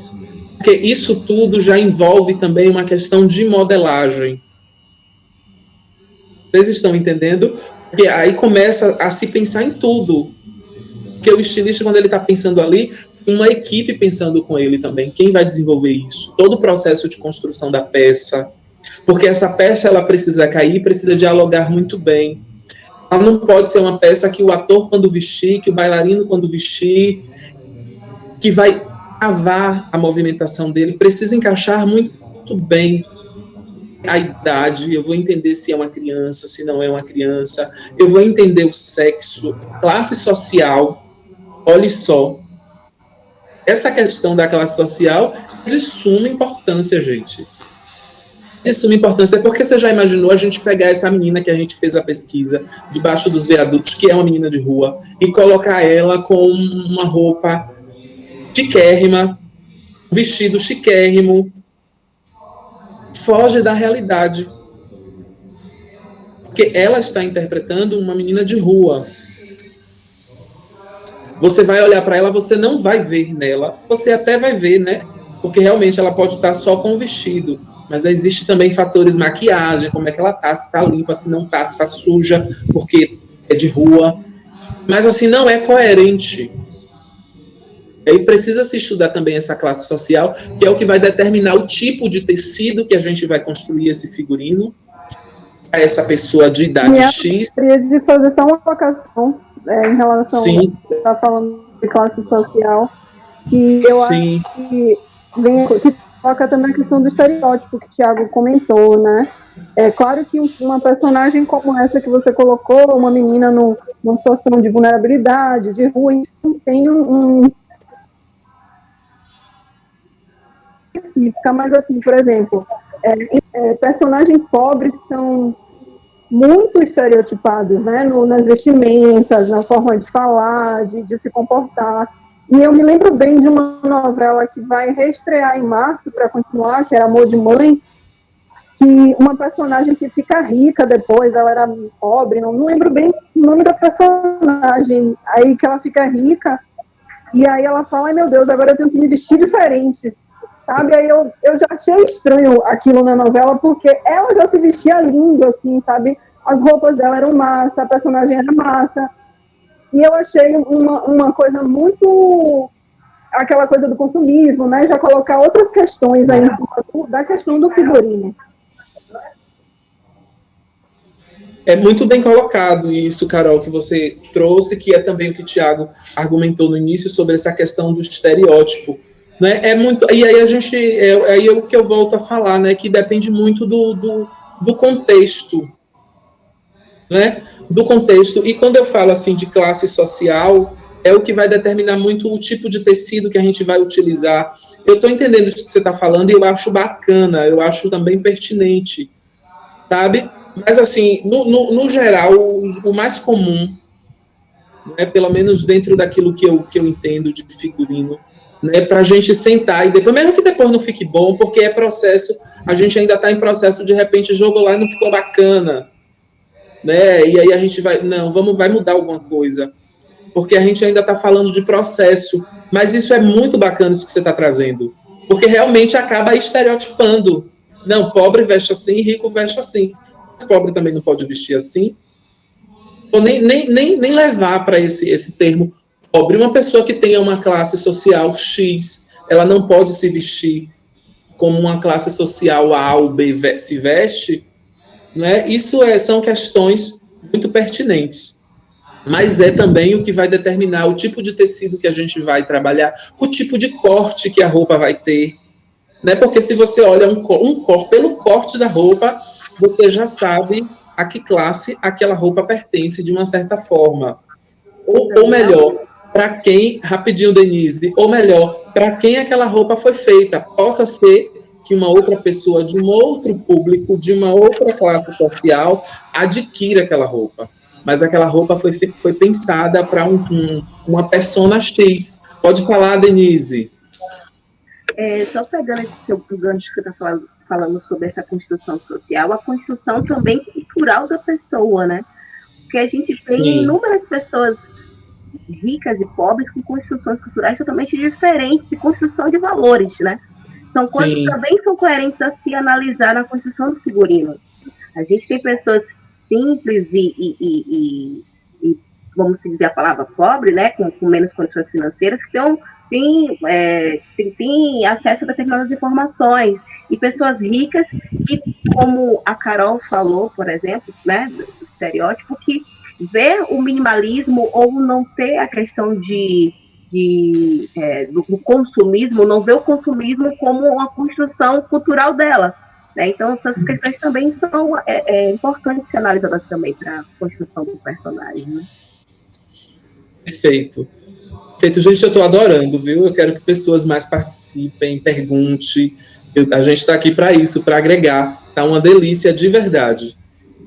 S1: Porque isso tudo já envolve também uma questão de modelagem. Vocês estão entendendo? Porque aí começa a se pensar em tudo. Porque o estilista, quando ele está pensando ali, tem uma equipe pensando com ele também. Quem vai desenvolver isso? Todo o processo de construção da peça. Porque essa peça, ela precisa cair, precisa dialogar muito bem. Ela não pode ser uma peça que o ator, quando vestir, que o bailarino, quando vestir, que vai travar a movimentação dele, precisa encaixar muito bem a idade, eu vou entender se é uma criança, se não é uma criança, eu vou entender o sexo, classe social. Olha só, essa questão da classe social é de suma importância, gente. De suma importância, porque você já imaginou a gente pegar essa menina que a gente fez a pesquisa debaixo dos viadutos, que é uma menina de rua, e colocar ela com uma roupa chiquérrima, vestido chiquérrimo, foge da realidade. Porque ela está interpretando uma menina de rua. Você vai olhar para ela, você não vai ver nela, você até vai ver, né? Porque realmente ela pode estar só com o vestido, mas existe também fatores maquiagem, como é que ela tá, se tá limpa, se não tá, se tá suja, porque é de rua. Mas assim, não é coerente. E aí precisa se estudar também essa classe social, que é o que vai determinar o tipo de tecido que a gente vai construir esse figurino a essa pessoa de idade X.
S4: Eu gostaria de fazer só uma colocação em relação a estar falando de classe social, que eu acho que toca também a questão do estereótipo que o Thiago comentou, né? É claro que uma personagem como essa que você colocou, uma menina numa situação de vulnerabilidade, de rua, tem específica, mas assim, por exemplo, personagens pobres são muito estereotipados, né, nas vestimentas, na forma de falar, de se comportar. E eu me lembro bem de uma novela que vai reestrear em março para continuar, que era Amor de Mãe, que uma personagem que fica rica depois, ela era pobre, não lembro bem o nome da personagem, aí que ela fica rica, e aí ela fala, ai meu Deus, agora eu tenho que me vestir diferente, sabe? Aí eu já achei estranho aquilo na novela, porque ela já se vestia lindo, assim, sabe? As roupas dela eram massa, a personagem era massa, e eu achei uma coisa muito... aquela coisa do consumismo, né? Já colocar outras questões aí em cima da questão do figurino.
S1: É muito bem colocado isso, Carol, que você trouxe, que é também o que o Thiago argumentou no início sobre essa questão do estereótipo, né? É muito, e aí aí é o que eu volto a falar, né? Que depende muito do contexto, né? Do contexto. E quando eu falo assim de classe social, é o que vai determinar muito o tipo de tecido que a gente vai utilizar. Eu estou entendendo isso que você está falando e eu acho bacana, eu acho também pertinente, sabe? Mas, assim, no geral, o mais comum, né, pelo menos dentro daquilo que eu entendo de figurino, né, para a gente sentar e depois, mesmo que depois não fique bom, porque é processo, a gente ainda está em processo, de repente jogou lá e não ficou bacana, né, e aí a gente vai mudar alguma coisa, porque a gente ainda está falando de processo, mas isso é muito bacana isso que você está trazendo, porque realmente acaba estereotipando. Não, pobre veste assim, rico veste assim. Pobre também não pode vestir assim, ou nem levar para esse termo pobre. Uma pessoa que tenha uma classe social X, ela não pode se vestir como uma classe social A ou B se veste, né? Isso são questões muito pertinentes, mas é também o que vai determinar o tipo de tecido que a gente vai trabalhar, o tipo de corte que a roupa vai ter, né? Porque se você olha pelo corte da roupa, você já sabe a que classe aquela roupa pertence de uma certa forma. Ou melhor, para quem, rapidinho, Denise, ou melhor, para quem aquela roupa foi feita. Possa ser que uma outra pessoa de um outro público, de uma outra classe social, adquira aquela roupa. Mas aquela roupa foi pensada para uma persona X. Pode falar, Denise.
S12: Só pegando esse seu gancho que você está falando sobre essa construção social, a construção também cultural da pessoa, né? Porque a gente tem inúmeras pessoas ricas e pobres com construções culturais totalmente diferentes e construção de valores, né? São coisas que também são coerentes a se analisar na construção do figurino. A gente tem pessoas simples e vamos dizer a palavra pobre, né? Com menos condições financeiras, que tem acesso a determinadas informações, e pessoas ricas que, como a Carol falou, por exemplo, né, do estereótipo, que vê o minimalismo ou não ter a questão do consumismo, não vê o consumismo como uma construção cultural dela, né? Então essas questões também são importantes ser analisadas também para a construção do personagem, né?
S1: Perfeito. Gente, eu estou adorando, viu? Eu quero que pessoas mais participem, perguntem. A gente está aqui para isso, para agregar. Tá uma delícia de verdade,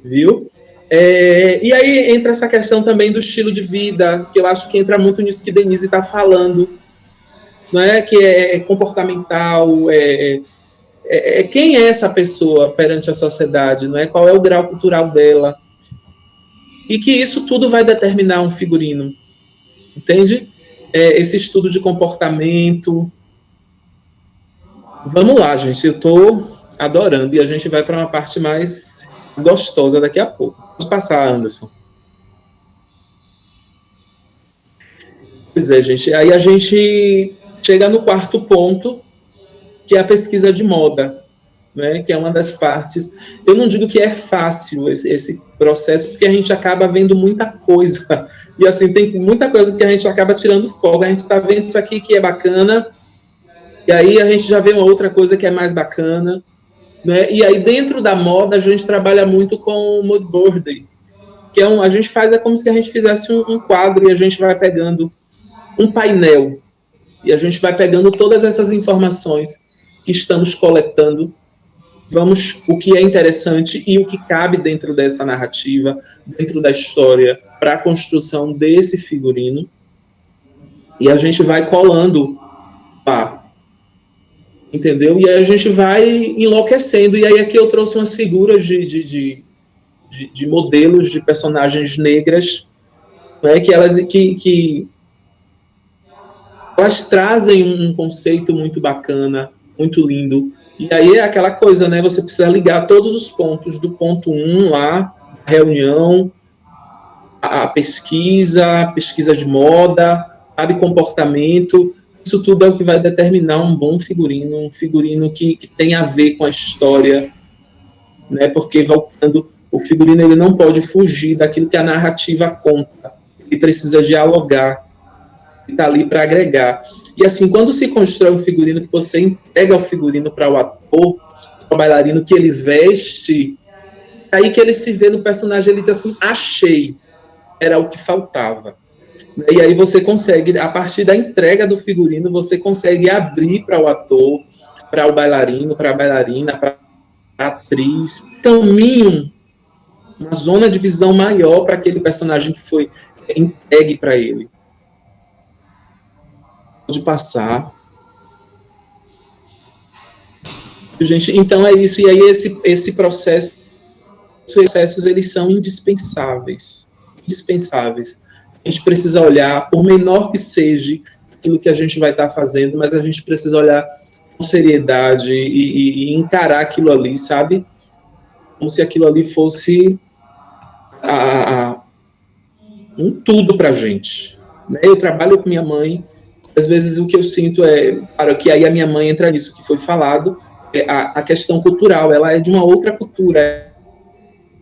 S1: viu? E aí entra essa questão também do estilo de vida, que eu acho que entra muito nisso que Denise está falando, não é? Que é comportamental, quem é essa pessoa perante a sociedade, não é? Qual é o grau cultural dela? E que isso tudo vai determinar um figurino, entende? Esse estudo de comportamento. Vamos lá, gente, eu estou adorando, e a gente vai para uma parte mais gostosa daqui a pouco. Vamos passar, Anderson. Pois é, gente, aí a gente chega no quarto ponto, que é a pesquisa de moda, né, que é uma das partes. Eu não digo que é fácil esse processo, porque a gente acaba vendo muita coisa, e assim, tem muita coisa que a gente acaba tirando fogo, a gente está vendo isso aqui que é bacana, e aí a gente já vê uma outra coisa que é mais bacana, né, e aí dentro da moda a gente trabalha muito com o mood boarding, que a gente faz, como se a gente fizesse um quadro, e a gente vai pegando um painel, e a gente vai pegando todas essas informações que estamos coletando, o que é interessante e o que cabe dentro dessa narrativa, dentro da história, para a construção desse figurino, e a gente vai colando lá, entendeu? E aí a gente vai enlouquecendo, e aí aqui eu trouxe umas figuras de modelos de personagens negras, né, que elas trazem um conceito muito bacana, muito lindo. E aí é aquela coisa, né? Você precisa ligar todos os pontos, do ponto 1 lá, reunião, a pesquisa de moda, sabe, comportamento. Isso tudo é o que vai determinar um bom figurino, um figurino que tem a ver com a história, né? Porque, voltando, o figurino ele não pode fugir daquilo que a narrativa conta. Ele precisa dialogar. Está ali para agregar. E assim, quando se constrói um figurino, que você entrega o figurino para o ator, para o bailarino, que ele veste, aí que ele se vê no personagem, ele diz assim, achei, era o que faltava. E aí você consegue, a partir da entrega do figurino, você consegue abrir para o ator, para o bailarino, para a bailarina, para a atriz, caminho, uma zona de visão maior para aquele personagem que foi entregue para ele. De passar. Gente, então é isso, e aí esse processo, os processos, eles são indispensáveis. A gente precisa olhar, por menor que seja aquilo que a gente vai estar fazendo, mas a gente precisa olhar com seriedade e encarar aquilo ali, sabe? Como se aquilo ali fosse um tudo pra gente. Né? Eu trabalho com minha mãe. Às vezes o que eu sinto claro, que aí a minha mãe entra nisso que foi falado, a questão cultural, ela é de uma outra cultura,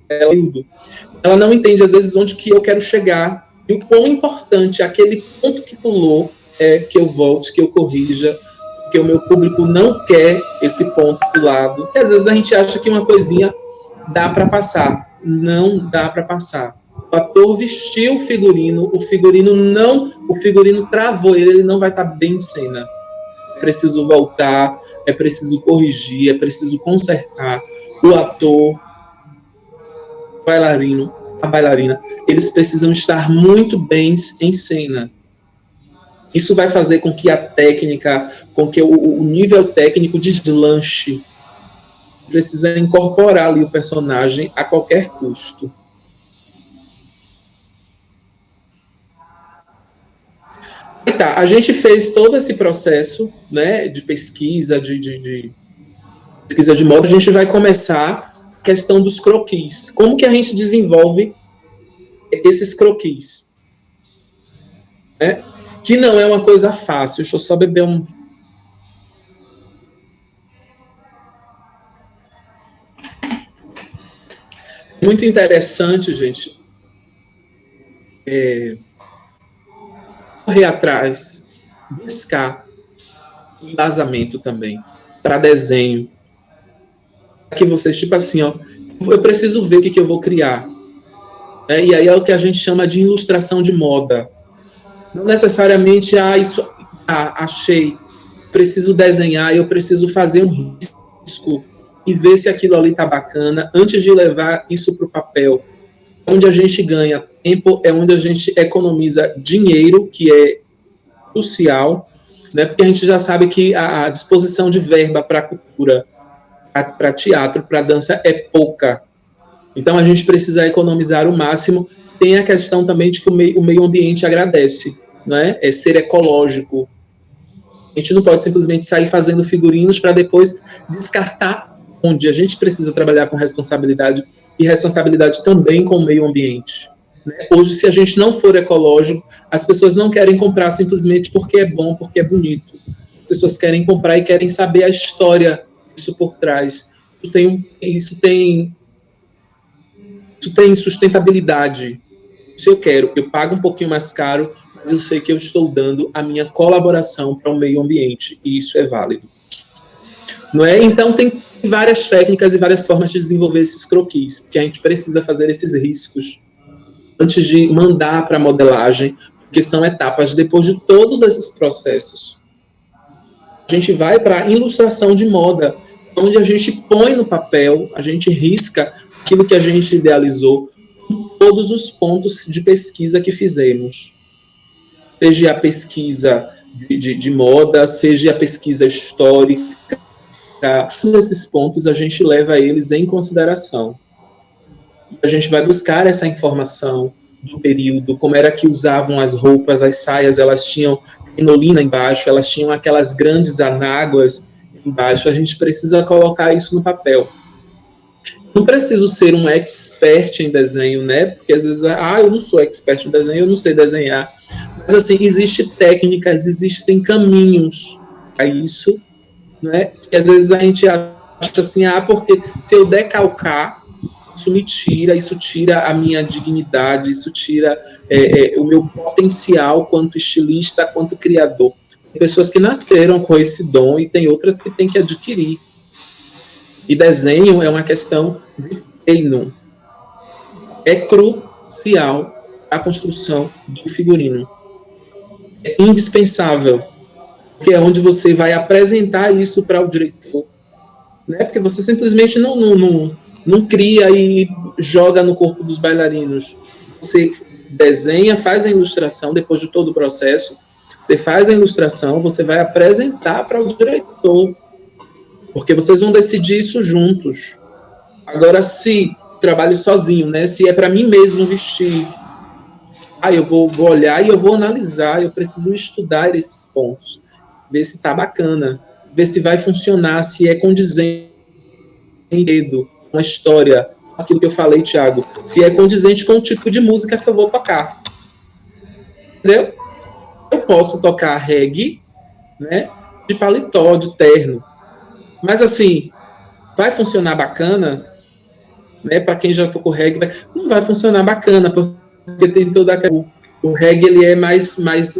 S1: ela não entende às vezes onde que eu quero chegar, e o quão importante aquele ponto que pulou é que eu volte, que eu corrija, porque o meu público não quer esse ponto pulado, porque às vezes a gente acha que uma coisinha dá para passar, não dá para passar. O ator vestiu o figurino travou ele não vai estar bem em cena. É preciso voltar, é preciso corrigir, é preciso consertar. O ator, o bailarino, a bailarina, eles precisam estar muito bem em cena. Isso vai fazer com que a técnica, com que o nível técnico deslanche. Precisa incorporar ali o personagem a qualquer custo. Tá, a gente fez todo esse processo, né, de pesquisa, de pesquisa de moda. A gente vai começar a questão dos croquis. Como que a gente desenvolve esses croquis? Né? Que não é uma coisa fácil. Deixa eu só beber um... Muito interessante, gente. Correr atrás, buscar embasamento também para desenho, para que vocês, tipo assim, ó, eu preciso ver o que eu vou criar, e aí é o que a gente chama de ilustração de moda. Não necessariamente achei, preciso desenhar, eu preciso fazer um risco e ver se aquilo ali tá bacana antes de levar isso para o papel. Onde a gente ganha tempo, é onde a gente economiza dinheiro, que é crucial, né? Porque a gente já sabe que a disposição de verba para cultura, para teatro, para dança é pouca. Então a gente precisa economizar o máximo. Tem a questão também de que o meio ambiente agradece, né? É ser ecológico. A gente não pode simplesmente sair fazendo figurinos para depois descartar onde a gente precisa trabalhar com responsabilidade e responsabilidade também com o meio ambiente. Né? Hoje, se a gente não for ecológico, as pessoas não querem comprar simplesmente porque é bom, porque é bonito. As pessoas querem comprar e querem saber a história disso por trás. Isso tem sustentabilidade. Se eu quero, eu pago um pouquinho mais caro, mas eu sei que eu estou dando a minha colaboração para o meio ambiente, e isso é válido. Não é? Então, tem várias técnicas e várias formas de desenvolver esses croquis, porque a gente precisa fazer esses riscos antes de mandar para a modelagem, porque são etapas. Depois de todos esses processos, a gente vai para a ilustração de moda, onde a gente põe no papel, a gente risca aquilo que a gente idealizou, todos os pontos de pesquisa que fizemos. Seja a pesquisa de moda, seja a pesquisa histórica, todos esses pontos a gente leva eles em consideração. A gente vai buscar essa informação do período, como era que usavam as roupas, as saias, elas tinham crinolina embaixo, elas tinham aquelas grandes anáguas embaixo, a gente precisa colocar isso no papel. Não preciso ser um expert em desenho, né? Porque às vezes, eu não sou expert em desenho, eu não sei desenhar. Mas assim, existem técnicas, existem caminhos para isso, né? Que às vezes a gente acha assim, porque se eu decalcar, isso tira a minha dignidade, isso tira o meu potencial quanto estilista, quanto criador. Tem pessoas que nasceram com esse dom e tem outras que têm que adquirir. E desenho é uma questão de treino. É crucial a construção do figurino. É indispensável, porque é onde você vai apresentar isso para o diretor. Né? Porque você simplesmente não cria e joga no corpo dos bailarinos. Você desenha, faz a ilustração, depois de todo o processo, você faz a ilustração, você vai apresentar para o diretor, porque vocês vão decidir isso juntos. Agora, se trabalho sozinho, né? Se é para mim mesmo vestir, eu vou olhar e eu vou analisar, eu preciso estudar esses pontos, ver se está bacana, ver se vai funcionar, se é condizente com a história, aquilo que eu falei, Thiago, se é condizente com o tipo de música que eu vou tocar. Entendeu? Eu posso tocar reggae, né? De paletó, de terno. Mas assim, vai funcionar bacana, né? Para quem já tocou reggae, não vai funcionar bacana, porque tem toda aquela... O reggae, ele é mais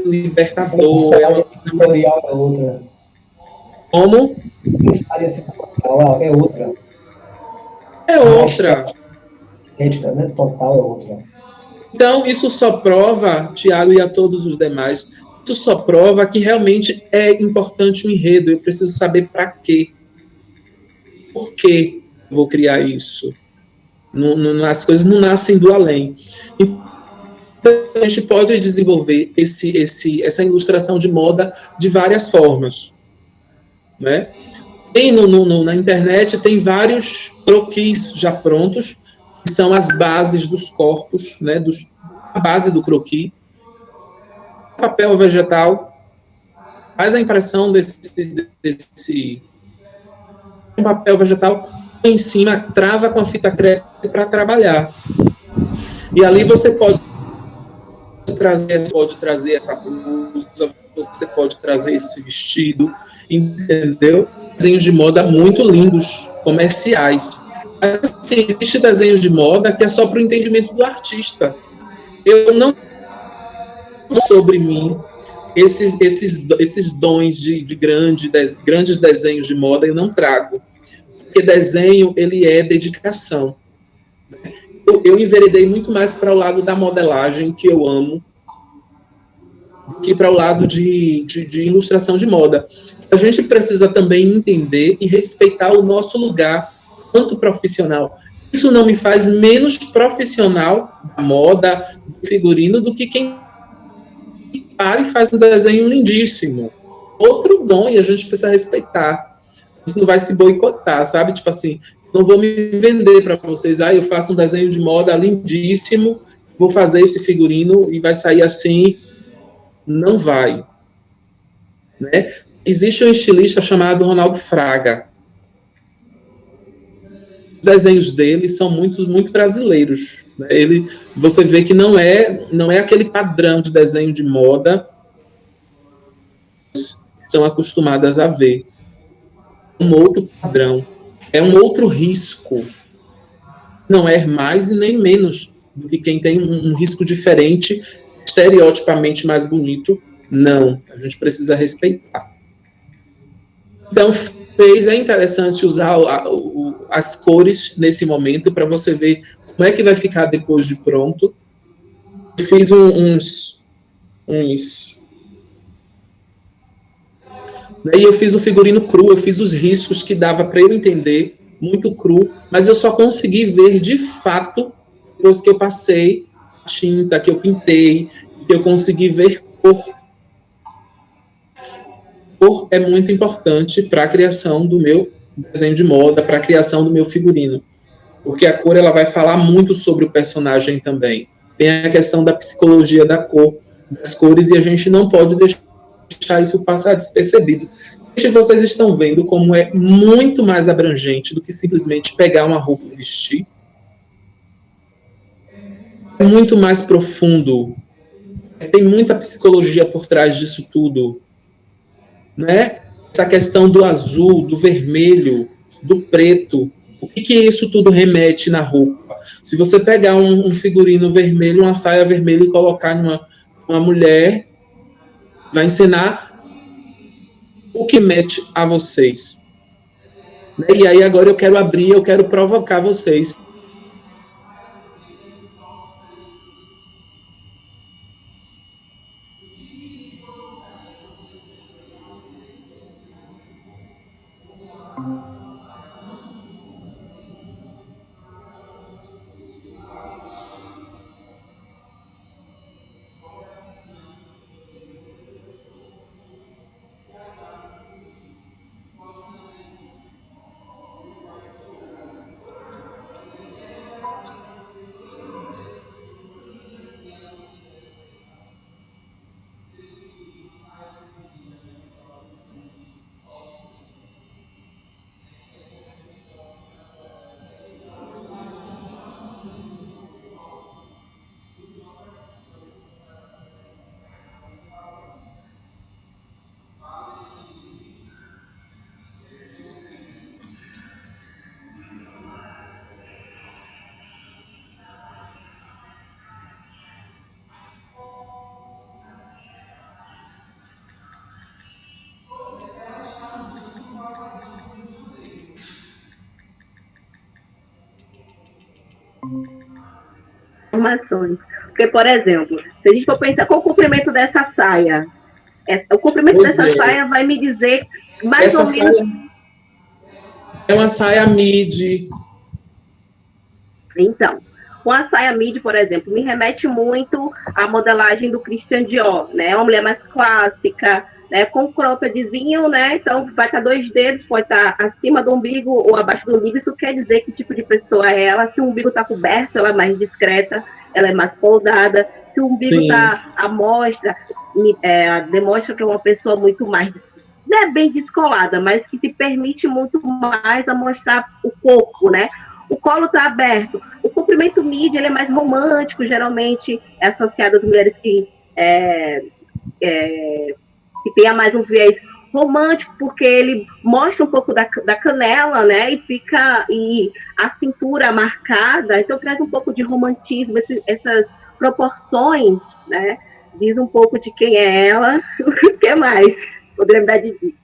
S1: libertador.
S11: A sensorial é outra.
S1: Como?
S11: A área sensorial é outra.
S1: É outra.
S11: A estética, né? Total é outra.
S1: Então, isso só prova, Thiago e a todos os demais, isso só prova que realmente é importante o enredo. Eu preciso saber para quê. Por que eu vou criar isso? As coisas não nascem do além. Então, a gente pode desenvolver essa ilustração de moda de várias formas. Né? Tem na internet, tem vários croquis já prontos, que são as bases dos corpos, né? A base do croquis. Papel vegetal, faz a impressão desse papel vegetal em cima, trava com a fita crepe para trabalhar. E ali você pode trazer essa blusa, você pode trazer esse vestido, entendeu? Desenhos de moda muito lindos, comerciais. Mas, assim, existe desenhos de moda que é só para o entendimento do artista. Eu não sobre mim esses dons de grandes desenhos de moda eu não trago, porque desenho ele é dedicação. Eu enveredei muito mais para o lado da modelagem, que eu amo, do que para o lado de ilustração de moda. A gente precisa também entender e respeitar o nosso lugar quanto profissional. Isso não me faz menos profissional da moda, do figurino, do que quem para e faz um desenho lindíssimo. outro dom e a gente precisa respeitar. A gente não vai se boicotar, sabe? Tipo assim, não vou me vender para vocês. Eu faço um desenho de moda lindíssimo, vou fazer esse figurino e vai sair assim. Não vai. Né? Existe um estilista chamado Ronaldo Fraga. Os desenhos dele são muito brasileiros. Né? Você vê que não é aquele padrão de desenho de moda que estão acostumadas a ver. É um outro padrão. É um outro risco. Não é mais e nem menos do que quem tem um risco diferente, estereotipamente mais bonito. Não. A gente precisa respeitar. Então, é interessante usar as cores nesse momento para você ver como é que vai ficar depois de pronto. Eu fiz e eu fiz o figurino cru, eu fiz os riscos que dava para eu entender, muito cru, mas eu só consegui ver de fato depois que eu passei tinta, que eu pintei, que eu consegui ver cor. Cor é muito importante para a criação do meu desenho de moda, para a criação do meu figurino. Porque a cor ela vai falar muito sobre o personagem também. Tem a questão da psicologia da cor, das cores, e a gente não pode deixar isso passar despercebido. Vocês estão vendo como é muito mais abrangente do que simplesmente pegar uma roupa e vestir. É muito mais profundo. Tem muita psicologia por trás disso tudo. Né? Essa questão do azul, do vermelho, do preto, o que isso tudo remete na roupa? Se você pegar um figurino vermelho, uma saia vermelha e colocar numa mulher, vai ensinar o que mete a vocês. E aí agora eu quero abrir, eu quero provocar vocês.
S12: Informações. Porque, por exemplo, se a gente for pensar qual o comprimento dessa saia, o comprimento dessa saia vai me dizer mais ou menos.
S1: É uma saia midi.
S12: Então, com a saia midi, por exemplo, me remete muito à modelagem do Christian Dior, né? Uma mulher mais clássica, né? Com croppedzinho, né? Então, vai estar 2 dedos, pode estar acima do umbigo ou abaixo do umbigo. Isso quer dizer que tipo de pessoa é ela. Se o umbigo está coberto, ela é mais discreta, ela é mais pousada. Se o umbigo está à mostra, demonstra que é uma pessoa muito mais, não é bem descolada, mas que se permite muito mais a mostrar o corpo, né? O colo está aberto. O comprimento midi ele é mais romântico, geralmente é associado às mulheres que tenha mais um viés romântico, porque ele mostra um pouco da canela, né? E a cintura marcada, então traz um pouco de romantismo, essas proporções, né? Diz um pouco de quem é ela, o que mais? Poderia me dar de dica.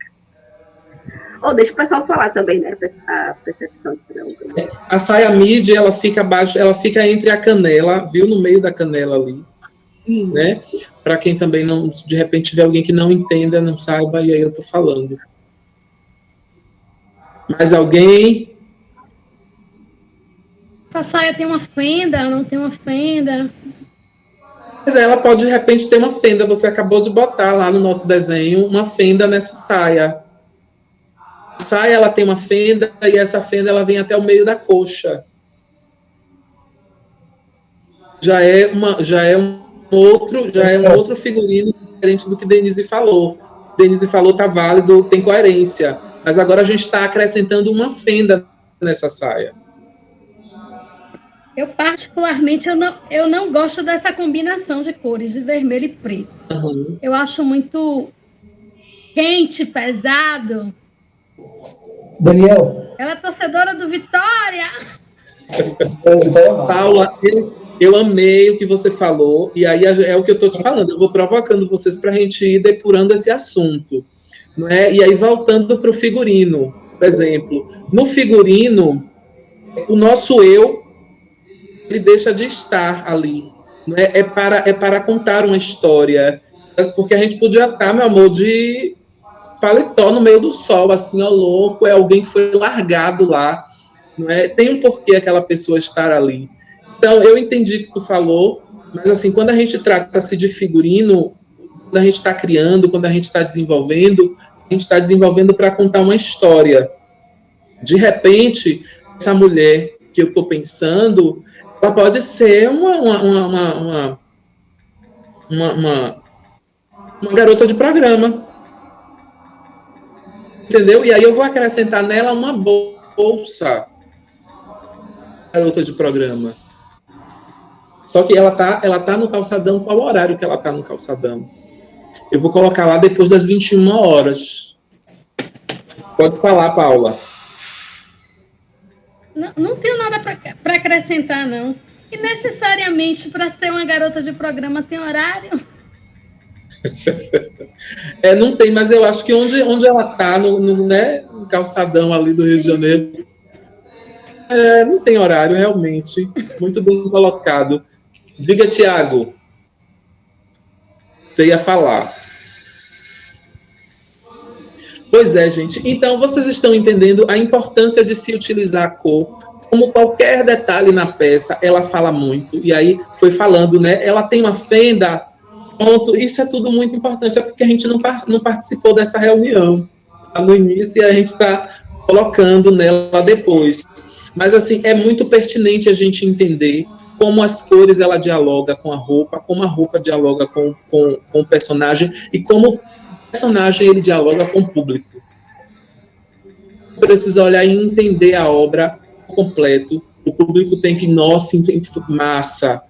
S12: Deixa o pessoal falar também, né? A percepção de cada um.
S1: A saia midi, ela fica abaixo, ela fica entre a canela, viu? No meio da canela ali. Né? Para quem também não, de repente, tiver alguém que não entenda, não saiba, e aí eu tô falando. Mais alguém?
S6: Essa saia tem uma fenda, não tem uma fenda?
S1: Mas ela pode, de repente, ter uma fenda. Você acabou de botar lá no nosso desenho uma fenda nessa saia. A saia, ela tem uma fenda e essa fenda ela vem até o meio da coxa. Já é um outro figurino diferente do que Denise falou. Denise falou tá válido, tem coerência. Mas agora a gente está acrescentando uma fenda nessa saia.
S6: Eu, particularmente, eu não gosto dessa combinação de cores, de vermelho e preto.
S1: Uhum.
S6: Eu acho muito quente, pesado.
S11: Daniel.
S6: Ela é torcedora do Vitória.
S1: Paula, eu amei o que você falou, e aí é o que eu estou te falando. Eu vou provocando vocês para a gente ir depurando esse assunto. Não é? E aí, voltando para o figurino, por exemplo. No figurino, o nosso eu, ele deixa de estar ali. Não é? É para contar uma história. Porque a gente podia estar, meu amor, de paletó no meio do sol, assim, ó, louco, é alguém que foi largado lá. Não é? Tem um porquê aquela pessoa estar ali. Então, eu entendi o que tu falou, mas assim, quando a gente trata-se de figurino, quando a gente está criando, quando a gente está desenvolvendo para contar uma história. De repente, essa mulher que eu estou pensando, ela pode ser uma garota de programa. Entendeu? E aí eu vou acrescentar nela uma bolsa. Garota de programa. Só que ela tá no calçadão, qual o horário que ela tá no calçadão? Eu vou colocar lá depois das 21 horas. Pode falar, Paula.
S6: Não tenho nada para acrescentar, não. E necessariamente, para ser uma garota de programa, tem horário?
S1: Não tem, mas eu acho que onde ela tá, no calçadão ali do Rio de Janeiro, não tem horário, realmente. Muito bem colocado. Diga, Tiago. Você ia falar. Pois é, gente. Então, vocês estão entendendo a importância de se utilizar a cor. Como qualquer detalhe na peça, ela fala muito. E aí, foi falando, né? Ela tem uma fenda, ponto. Isso é tudo muito importante. É porque a gente não participou dessa reunião no início e a gente está colocando nela depois. Mas, assim, é muito pertinente a gente entender como as cores, ela dialoga com a roupa, como a roupa dialoga com o personagem e como o personagem, ele dialoga com o público. Precisa olhar e entender a obra completo. O público tem que, nossa, massa.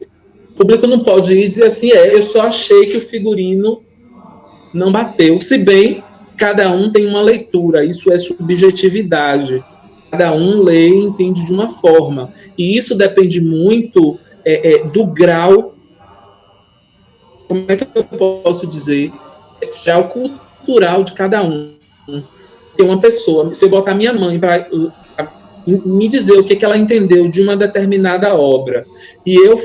S1: O público não pode ir e dizer assim, eu só achei que o figurino não bateu. Se bem, cada um tem uma leitura, isso é subjetividade. Cada um lê e entende de uma forma. E isso depende muito do grau, como é que eu posso dizer, grau cultural de cada um. Tem uma pessoa, se eu botar minha mãe para me dizer o que ela entendeu de uma determinada obra, e eu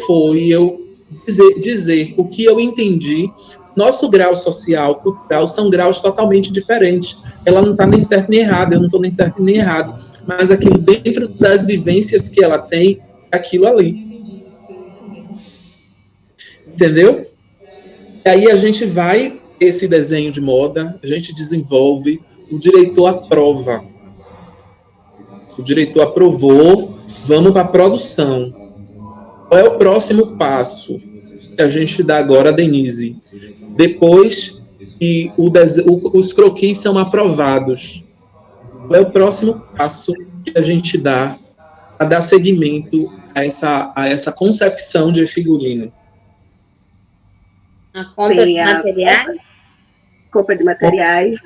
S1: dizer o que eu entendi, nosso grau social, cultural, são graus totalmente diferentes. Ela não está nem certa nem errada, eu não estou nem certo nem errado, mas aquilo dentro das vivências que ela tem, aquilo ali. Entendeu? E aí a gente vai, esse desenho de moda, a gente desenvolve, o diretor aprova. O diretor aprovou, vamos para a produção. Qual é o próximo passo que a gente dá agora, Denise? Depois que os croquis são aprovados, qual é o próximo passo que a gente dá para dar seguimento a essa concepção de figurino?
S12: A compra de materiais? Compra de materiais.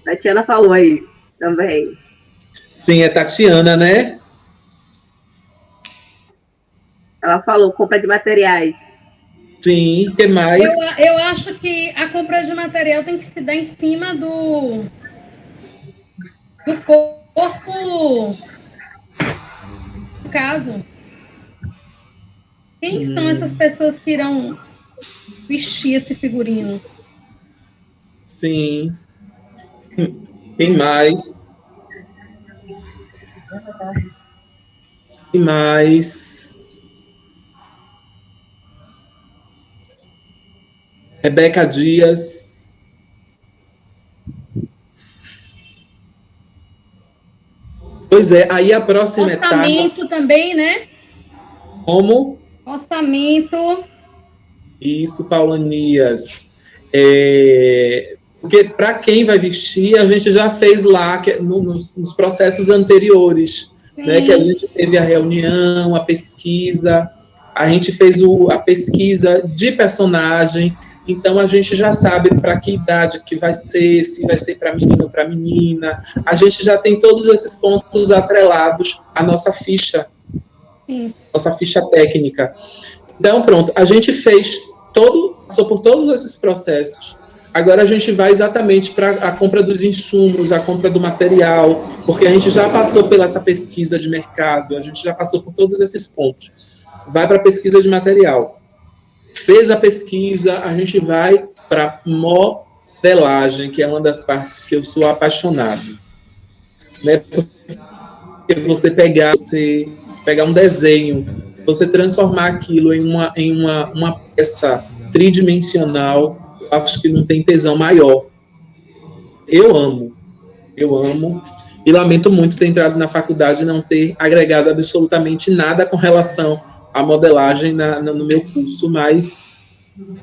S12: A Tatiana falou aí também.
S1: Sim, é Tatiana, né?
S12: Ela falou compra de materiais.
S1: Sim, o que mais?
S6: Eu acho que a compra de material tem que se dar em cima do corpo do caso. Quem são essas pessoas que irão vestir esse figurino?
S1: Sim. Quem mais? Quem mais? Rebeca Dias. Pois é, aí a próxima
S6: Orçamento
S1: etapa...
S6: também, né?
S1: Como?
S6: Orçamento.
S1: Isso, Paulanias. Porque para quem vai vestir, a gente já fez lá nos processos anteriores, né, que a gente teve a reunião, a pesquisa, a gente fez a pesquisa de personagem, então a gente já sabe para que idade que vai ser, se vai ser para menino ou para menina, a gente já tem todos esses pontos atrelados à nossa ficha, nossa ficha técnica. Então, pronto, a gente passou por todos esses processos. Agora a gente vai exatamente para a compra dos insumos, a compra do material, porque a gente já passou pela essa pesquisa de mercado, a gente já passou por todos esses pontos. Vai para a pesquisa de material. Fez a pesquisa, a gente vai para modelagem, que é uma das partes que eu sou apaixonado. Né? Porque você pegar um desenho, você transformar aquilo em uma peça tridimensional, eu acho que não tem tesão maior. Eu amo, e lamento muito ter entrado na faculdade e não ter agregado absolutamente nada com relação à modelagem no meu curso, mas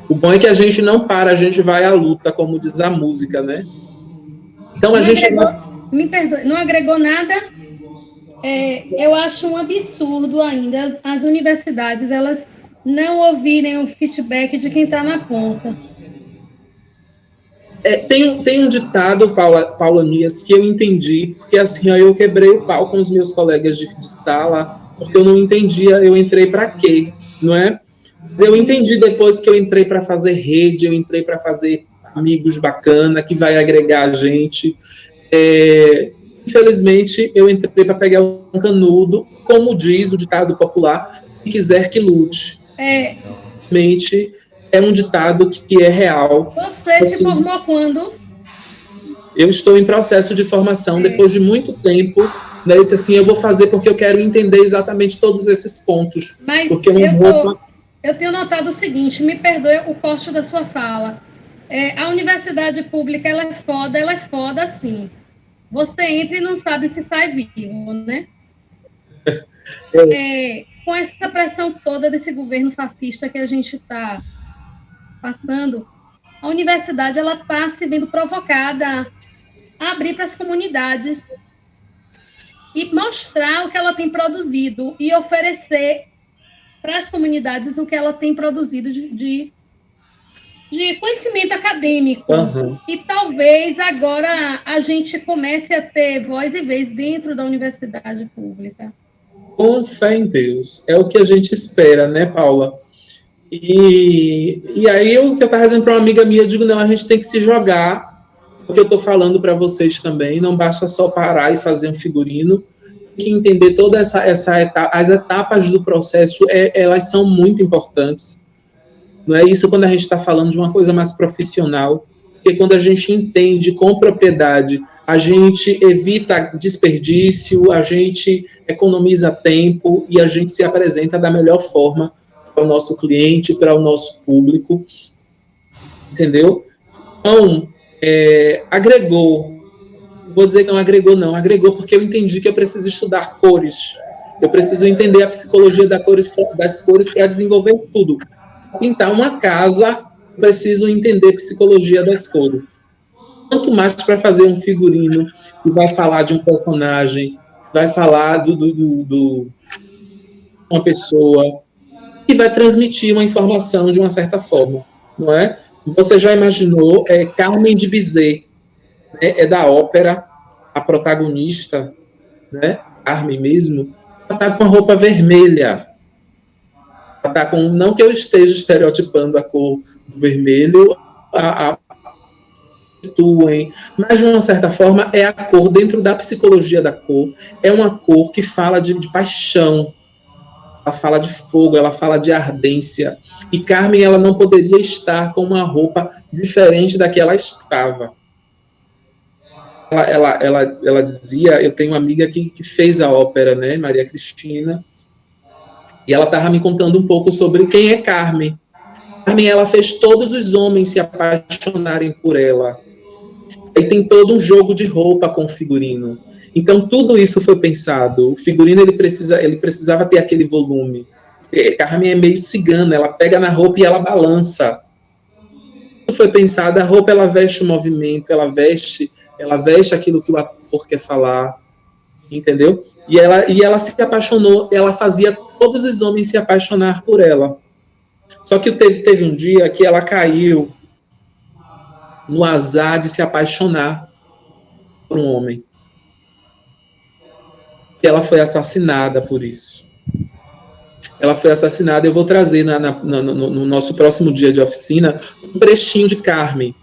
S1: o bom é que a gente não para, a gente vai à luta, como diz a música, né? Então a gente...
S6: Me perdoe, não agregou nada? Eu acho um absurdo ainda as universidades, elas não ouvirem o feedback de quem está na ponta.
S1: Tem um ditado, Paulanias, que eu entendi, porque assim, eu quebrei o pau com os meus colegas de sala, porque eu não entendia, eu entrei para quê, não é? Eu entendi depois que eu entrei para fazer rede, eu entrei para fazer amigos bacana, que vai agregar a gente. Infelizmente, eu entrei para pegar um canudo, como diz o ditado popular, quem quiser que lute. Infelizmente, é um ditado que é real.
S6: Você se formou quando?
S1: Eu estou em processo de formação, depois de muito tempo, né, eu disse assim, eu vou fazer porque eu quero entender exatamente todos esses pontos.
S6: Mas
S1: porque
S6: eu tenho notado o seguinte, me perdoe o corte da sua fala. A universidade pública, ela é foda sim. Você entra e não sabe se sai vivo, né? Com essa pressão toda desse governo fascista que a gente está passando, a universidade ela está se vendo provocada a abrir para as comunidades e mostrar o que ela tem produzido e oferecer para as comunidades o que ela tem produzido de conhecimento acadêmico.
S1: Uhum.
S6: E talvez agora a gente comece a ter voz e vez dentro da universidade pública.
S1: Com fé em Deus. É o que a gente espera, né, Paula? E aí, o que eu estava dizendo para uma amiga minha, eu digo, não, a gente tem que se jogar, o que eu estou falando para vocês também, não basta só parar e fazer um figurino, tem que entender toda essa etapa, as etapas do processo, elas são muito importantes. Não é isso quando a gente está falando de uma coisa mais profissional, porque quando a gente entende com propriedade, a gente evita desperdício, a gente economiza tempo e a gente se apresenta da melhor forma para o nosso cliente, para o nosso público, entendeu? Então, agregou, vou dizer que não agregou, não, agregou porque eu entendi que eu preciso estudar cores, eu preciso entender a psicologia das cores para desenvolver tudo. Pintar uma casa, preciso entender psicologia das cores. Quanto mais para fazer um figurino que vai falar de um personagem, vai falar de uma pessoa, que vai transmitir uma informação de uma certa forma, não é? Você já imaginou, Carmen de Bizet, né, da ópera, a protagonista, né, Carmen mesmo, ela está com a roupa vermelha. Ela está com, não que eu esteja estereotipando a cor do vermelho, mas de uma certa forma é a cor, dentro da psicologia da cor, é uma cor que fala de paixão, ela fala de fogo, ela fala de ardência. E Carmen, ela não poderia estar com uma roupa diferente da que ela estava. Ela dizia, eu tenho uma amiga que fez a ópera, né, Maria Cristina, e ela estava me contando um pouco sobre quem é Carmen. Carmen, ela fez todos os homens se apaixonarem por ela. E tem todo um jogo de roupa com o figurino. Então, tudo isso foi pensado. O figurino, ele precisava ter aquele volume. Carmen é meio cigana, ela pega na roupa e ela balança. Tudo foi pensado, a roupa, ela veste o movimento, ela veste aquilo que o ator quer falar, entendeu? E ela se apaixonou, ela fazia todos os homens se apaixonar por ela. Só que teve um dia que ela caiu no azar de se apaixonar por um homem. E ela foi assassinada por isso. Ela foi assassinada. Eu vou trazer no nosso próximo dia de oficina um trechinho de Carmen,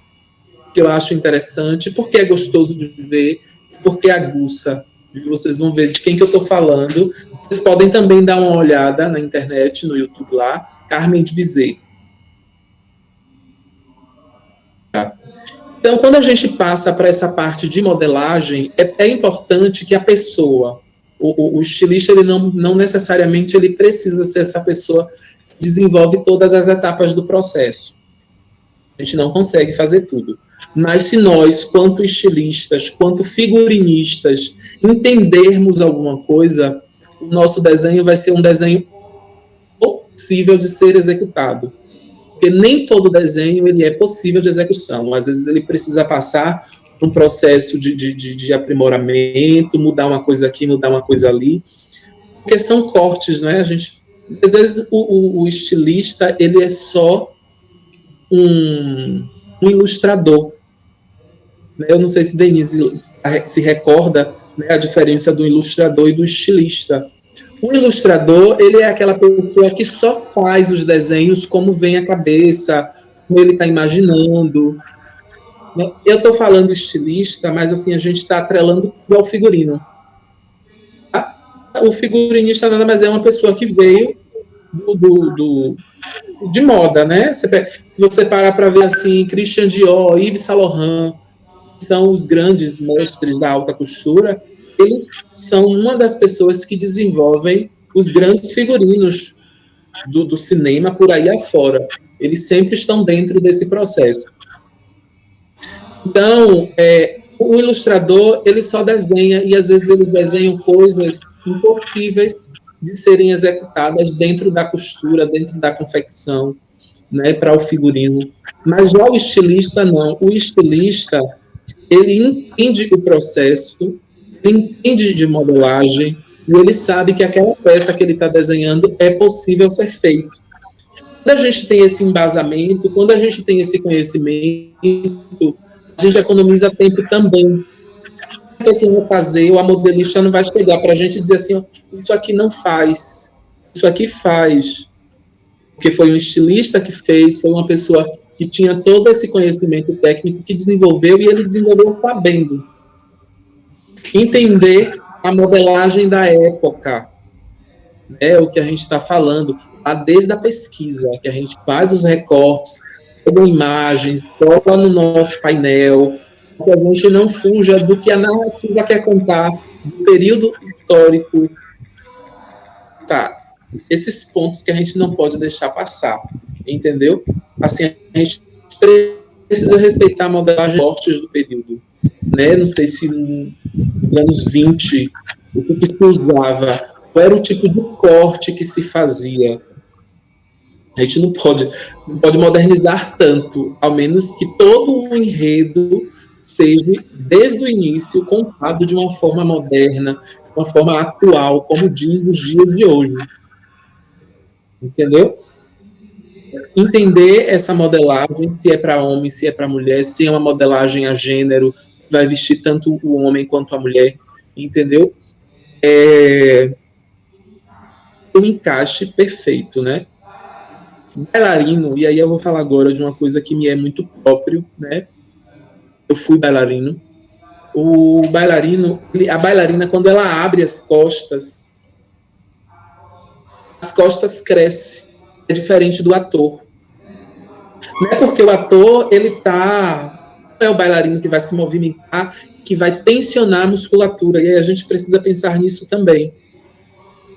S1: que eu acho interessante, porque é gostoso de ver, porque aguça. Vocês vão ver de quem que eu estou falando. Vocês podem também dar uma olhada na internet, no YouTube lá, Carmen de Bizet. Tá. Então, quando a gente passa para essa parte de modelagem, é importante que a pessoa, o estilista, ele não necessariamente ele precisa ser essa pessoa que desenvolve todas as etapas do processo. A gente não consegue fazer tudo. Mas se nós, quanto estilistas, quanto figurinistas, entendermos alguma coisa, o nosso desenho vai ser um desenho possível de ser executado. Porque nem todo desenho ele é possível de execução. Às vezes ele precisa passar por um processo de aprimoramento, mudar uma coisa aqui, mudar uma coisa ali. Porque são cortes, não é? Às vezes o estilista ele é só um ilustrador. Eu não sei se Denise se recorda, né, a diferença do ilustrador e do estilista. O ilustrador, ele é aquela pessoa que só faz os desenhos como vem à cabeça, como ele está imaginando. Eu estou falando estilista, mas assim, a gente está atrelando ao figurino. O figurinista nada mais é uma pessoa que veio de moda, né? Se você parar para ver assim, Christian Dior, Yves Saint Laurent, são os grandes mestres da alta costura, eles são uma das pessoas que desenvolvem os grandes figurinos do cinema por aí afora. Eles sempre estão dentro desse processo. Então, o ilustrador, ele só desenha, e às vezes eles desenham coisas impossíveis de serem executadas dentro da costura, dentro da confecção, né, para o figurino. Mas já o estilista, não. O estilista, ele entende o processo, ele entende de modelagem, e ele sabe que aquela peça que ele está desenhando é possível ser feita. Quando a gente tem esse embasamento, quando a gente tem esse conhecimento, a gente economiza tempo também. Que não fazer, ou a modelista não vai chegar para a gente dizer assim, ó, isso aqui não faz, isso aqui faz. Porque foi um estilista que fez, foi uma pessoa que tinha todo esse conhecimento técnico que desenvolveu, e ele desenvolveu sabendo. Entender a modelagem da época, é o que a gente está falando, desde a pesquisa, que a gente faz os recortes, pega imagens, coloca no nosso painel, que a gente não fuja do que a narrativa quer contar, do período histórico. Tá, esses pontos que a gente não pode deixar passar, entendeu? Assim, a gente precisa respeitar a modelagem fortes do período, né? Não sei se nos anos 20, o que se usava, qual era o tipo de corte que se fazia. A gente não pode modernizar tanto, ao menos que todo o enredo seja, desde o início, contado de uma forma moderna, uma forma atual, como diz nos dias de hoje. Entendeu? Entender essa modelagem, se é para homem, se é para mulher, se é uma modelagem a gênero, vai vestir tanto o homem quanto a mulher, entendeu? Um encaixe perfeito, né? Bailarino, e aí eu vou falar agora de uma coisa que me é muito próprio, né? Eu fui bailarino. O bailarino, a bailarina, quando ela abre as costas crescem. É diferente do ator. Não é porque o ator, não é o bailarino que vai se movimentar, que vai tensionar a musculatura, e aí a gente precisa pensar nisso também.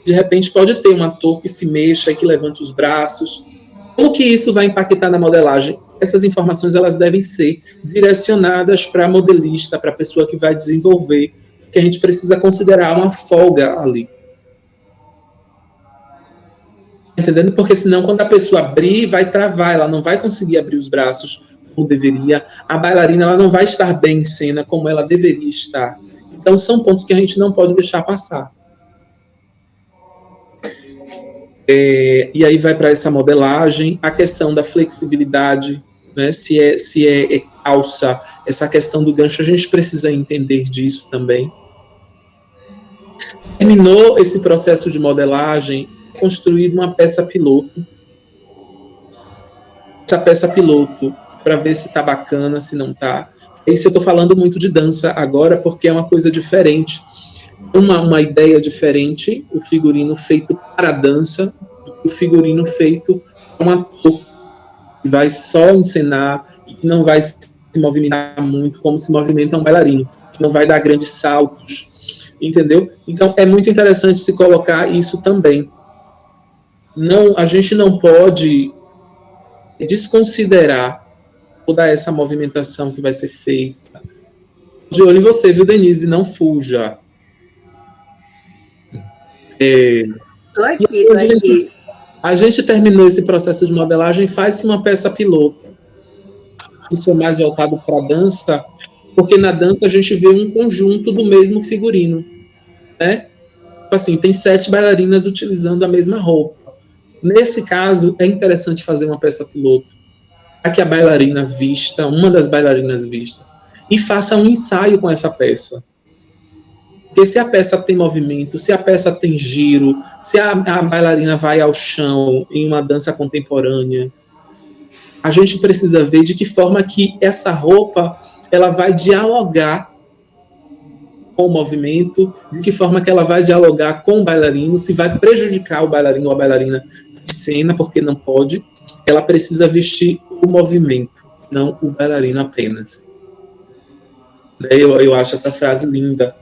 S1: De repente pode ter um ator que se mexa e que levante os braços, Como que isso vai impactar na modelagem? Essas informações elas devem ser direcionadas para a modelista, para a pessoa que vai desenvolver, que a gente precisa considerar uma folga ali. Entendendo? Porque senão, quando a pessoa abrir, vai travar, ela não vai conseguir abrir os braços como deveria. A bailarina ela não vai estar bem em cena como ela deveria estar. Então, são pontos que a gente não pode deixar passar. E aí vai para essa modelagem, a questão da flexibilidade, né? Se é alça, essa questão do gancho, a gente precisa entender disso também. Terminou esse processo de modelagem, construído uma peça piloto. Essa peça piloto, para ver se está bacana, se não está. Isso eu estou falando muito de dança agora, porque é uma coisa diferente. Uma ideia diferente, o figurino feito para a dança, o figurino feito para um ator, que vai só encenar, e que não vai se movimentar muito, como se movimenta um bailarino, que não vai dar grandes saltos, entendeu? Então, é muito interessante se colocar isso também. A gente não pode desconsiderar toda essa movimentação que vai ser feita. De olho em você, viu, Denise? Não fuja.
S12: Tô aqui.
S1: A gente terminou esse processo de modelagem, faz-se uma peça piloto. Isso é mais voltado para a dança, porque na dança a gente vê um conjunto do mesmo figurino, né? Assim, tem 7 bailarinas utilizando a mesma roupa. Nesse caso, é interessante fazer uma peça piloto, para que a bailarina vista, uma das bailarinas vista, e faça um ensaio com essa peça. Porque se a peça tem movimento, se a peça tem giro, se a bailarina vai ao chão em uma dança contemporânea, a gente precisa ver de que forma que essa roupa ela vai dialogar com o movimento, de que forma que ela vai dialogar com o bailarino, se vai prejudicar o bailarino ou a bailarina em cena, porque não pode. Ela precisa vestir o movimento, não o bailarino apenas. Eu acho essa frase linda.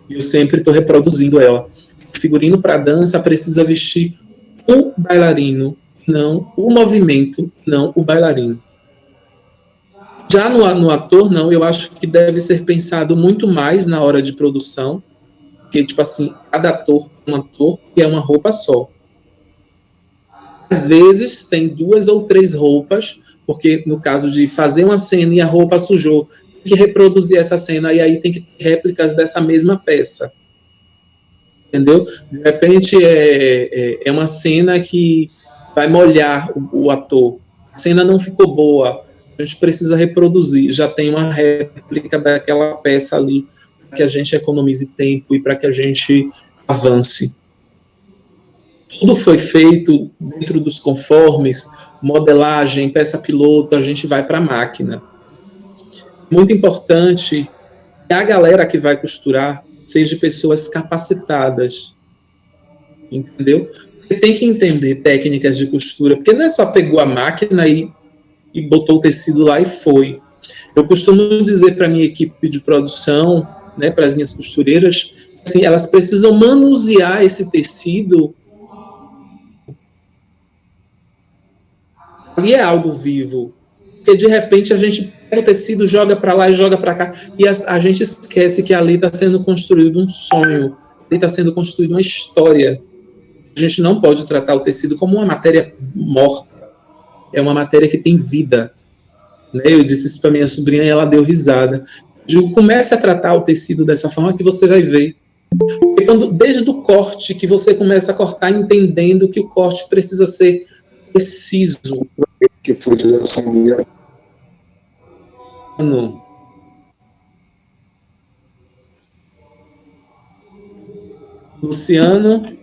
S1: E eu sempre estou reproduzindo ela. O figurino para dança precisa vestir o bailarino, não o movimento, não o bailarino. Já no ator, não, eu acho que deve ser pensado muito mais na hora de produção, porque, tipo assim, cada ator é um ator e é uma roupa só. Às vezes, tem 2 ou 3 roupas, porque no caso de fazer uma cena e a roupa sujou, que reproduzir essa cena, e aí tem que ter réplicas dessa mesma peça. Entendeu? De repente, é uma cena que vai molhar o ator. A cena não ficou boa, a gente precisa reproduzir. Já tem uma réplica daquela peça ali, para que a gente economize tempo e para que a gente avance. Tudo foi feito dentro dos conformes, modelagem, peça piloto, a gente vai para a máquina. Muito importante que a galera que vai costurar seja pessoas capacitadas, entendeu? Você tem que entender técnicas de costura, porque não é só pegou a máquina e botou o tecido lá e foi. Eu costumo dizer para a minha equipe de produção, né, para as minhas costureiras, assim, elas precisam manusear esse tecido. Ali é algo vivo. Porque, de repente, a gente pega o tecido, joga para lá e joga para cá, e a gente esquece que ali está sendo construído um sonho, ali está sendo construída uma história. A gente não pode tratar o tecido como uma matéria morta. É uma matéria que tem vida. Né? Eu disse isso para minha sobrinha e ela deu risada. Eu digo, comece a tratar o tecido dessa forma que você vai ver. Porque desde o corte, que você começa a cortar, entendendo que o corte precisa ser preciso.
S16: Que foi de leucemia.
S1: Não. Luciano.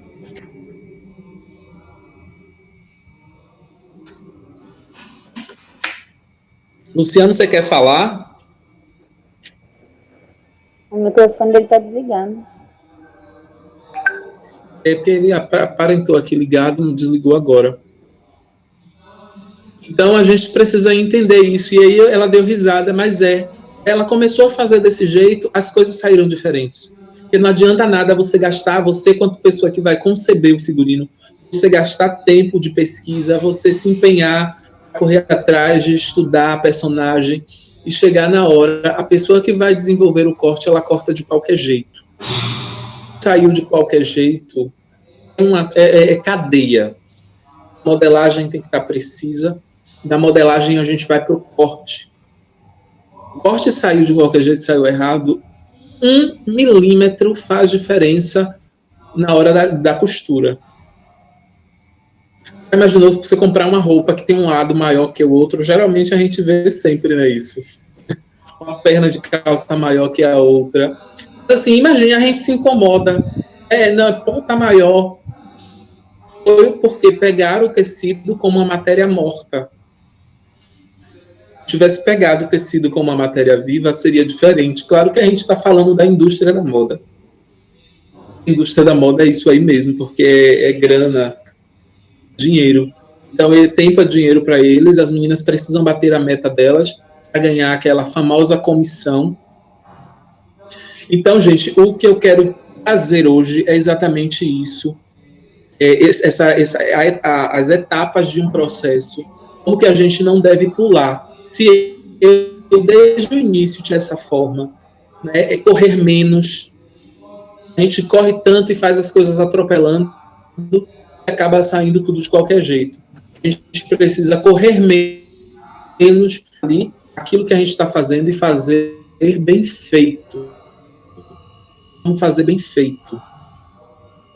S1: Luciano, você quer falar?
S17: O microfone dele está desligado.
S1: É porque ele aparentou aqui ligado, não desligou agora. Então, a gente precisa entender isso. E aí ela deu risada, mas ela começou a fazer desse jeito, as coisas saíram diferentes. Porque não adianta nada você gastar, você quanto pessoa que vai conceber o figurino, você gastar tempo de pesquisa, você se empenhar, correr atrás de estudar a personagem e chegar na hora. A pessoa que vai desenvolver o corte, ela corta de qualquer jeito. Saiu de qualquer jeito, é cadeia. A modelagem tem que estar precisa. Da modelagem a gente vai para o corte. O corte saiu de qualquer jeito, saiu errado. 1 milímetro faz diferença na hora da costura. Imaginou você comprar uma roupa que tem um lado maior que o outro? Geralmente a gente vê sempre, né, isso. Uma perna de calça maior que a outra. Assim, imagina, a gente se incomoda. Não, ponta maior. Foi porque pegaram o tecido como uma matéria morta. Se tivesse pegado o tecido como uma matéria viva, seria diferente. Claro que a gente está falando da indústria da moda. A indústria da moda é isso aí mesmo, porque é grana, dinheiro. Então, tempo é dinheiro para eles, as meninas precisam bater a meta delas para ganhar aquela famosa comissão. Então, gente, o que eu quero trazer hoje é exatamente isso. As etapas de um processo, como que a gente não deve pular. Se eu desde o início tinha essa forma, né, é correr menos, a gente corre tanto e faz as coisas atropelando, acaba saindo tudo de qualquer jeito. A gente precisa correr menos ali, aquilo que a gente está fazendo e fazer bem feito. Vamos fazer bem feito.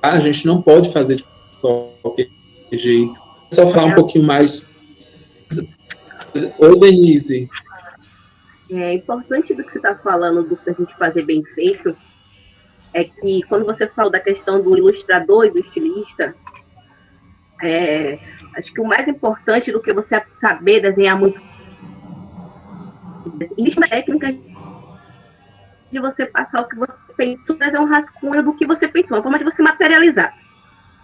S1: Tá? A gente não pode fazer de qualquer jeito. Só falar um pouquinho mais. Oi, Denise.
S12: É importante do que você está falando, do que a gente fazer bem feito, é que quando você fala da questão do ilustrador e do estilista, acho que o mais importante do que você saber desenhar muito, existe uma técnica de você passar o que você pensou, fazer um rascunho do que você pensou, uma forma de você materializar.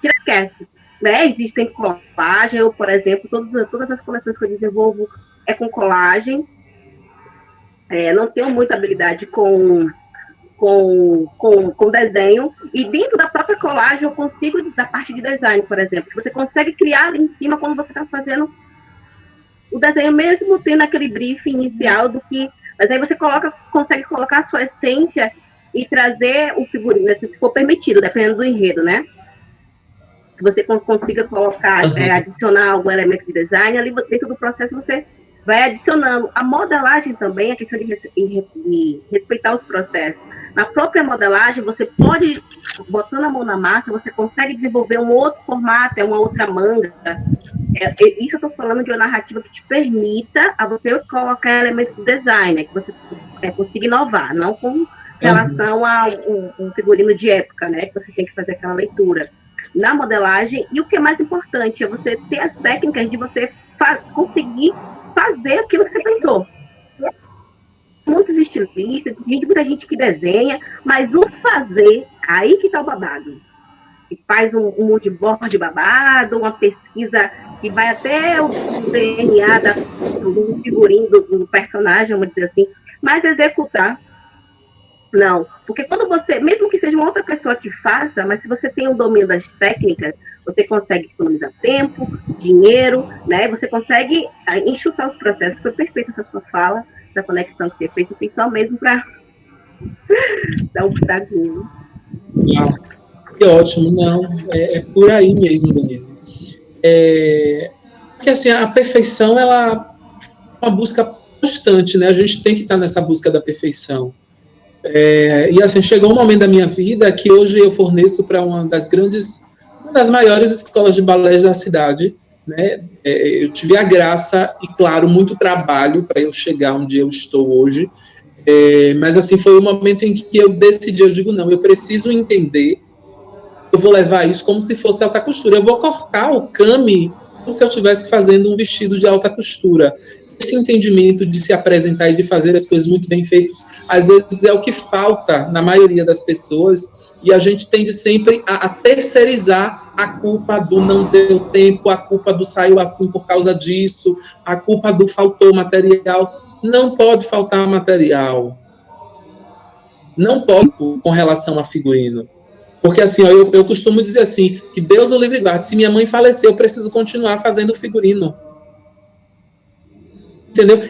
S12: Não esquece, né? Existem colagem, eu, por exemplo, todas as coleções que eu desenvolvo é com colagem. Não tenho muita habilidade com desenho, e dentro da própria colagem eu consigo, da parte de design, por exemplo, você consegue criar ali em cima quando você está fazendo o desenho, mesmo tendo aquele briefing inicial do que, mas aí você consegue colocar a sua essência e trazer o figurino, se for permitido, dependendo do enredo, né? Que você consiga colocar, adicionar algum elemento de design, ali dentro do processo você vai adicionando. A modelagem também, a questão de respeitar os processos. Na própria modelagem, você pode, botando a mão na massa, você consegue desenvolver um outro formato, uma outra manga. Isso eu estou falando de uma narrativa que te permita a você colocar elementos de design, né, que você consiga inovar, não com relação a um figurino de época, né, que você tem que fazer aquela leitura. Na modelagem, e o que é mais importante é você ter as técnicas de você conseguir fazer aquilo que você pensou. Muitos estilistas, muita gente que desenha, mas o fazer, aí que tá o babado. E faz um mood board babado, uma pesquisa que vai até o DNA do figurino, do personagem, vamos dizer assim, mas executar, não. Porque quando você, mesmo que seja uma outra pessoa que faça, mas se você tem o domínio das técnicas, você consegue economizar tempo, dinheiro, né? Você consegue enxutar os processos. Foi perfeita essa sua fala, da conexão que você fez, eu fiz só mesmo para dar um pitaguinho.
S1: Que ótimo, não, é por aí mesmo, Denise. Porque assim, a perfeição, ela é uma busca constante, né? A gente tem que estar nessa busca da perfeição. E assim, chegou um momento da minha vida que hoje eu forneço para uma das maiores escolas de balé da cidade, né? Eu tive a graça e, claro, muito trabalho para eu chegar onde eu estou hoje, mas assim, foi o momento em que eu decidi, eu digo, não, eu preciso entender, eu vou levar isso como se fosse alta costura, eu vou cortar o cami como se eu estivesse fazendo um vestido de alta costura. Esse entendimento de se apresentar e de fazer as coisas muito bem feitas, às vezes é o que falta na maioria das pessoas, e a gente tende sempre a terceirizar a culpa do não deu tempo, a culpa do saiu assim por causa disso, a culpa do faltou material. Não pode faltar material. Não pode com relação a figurino. Porque assim, ó, eu costumo dizer assim, que Deus o livre e guarde, se minha mãe falecer, eu preciso continuar fazendo figurino. Entendeu?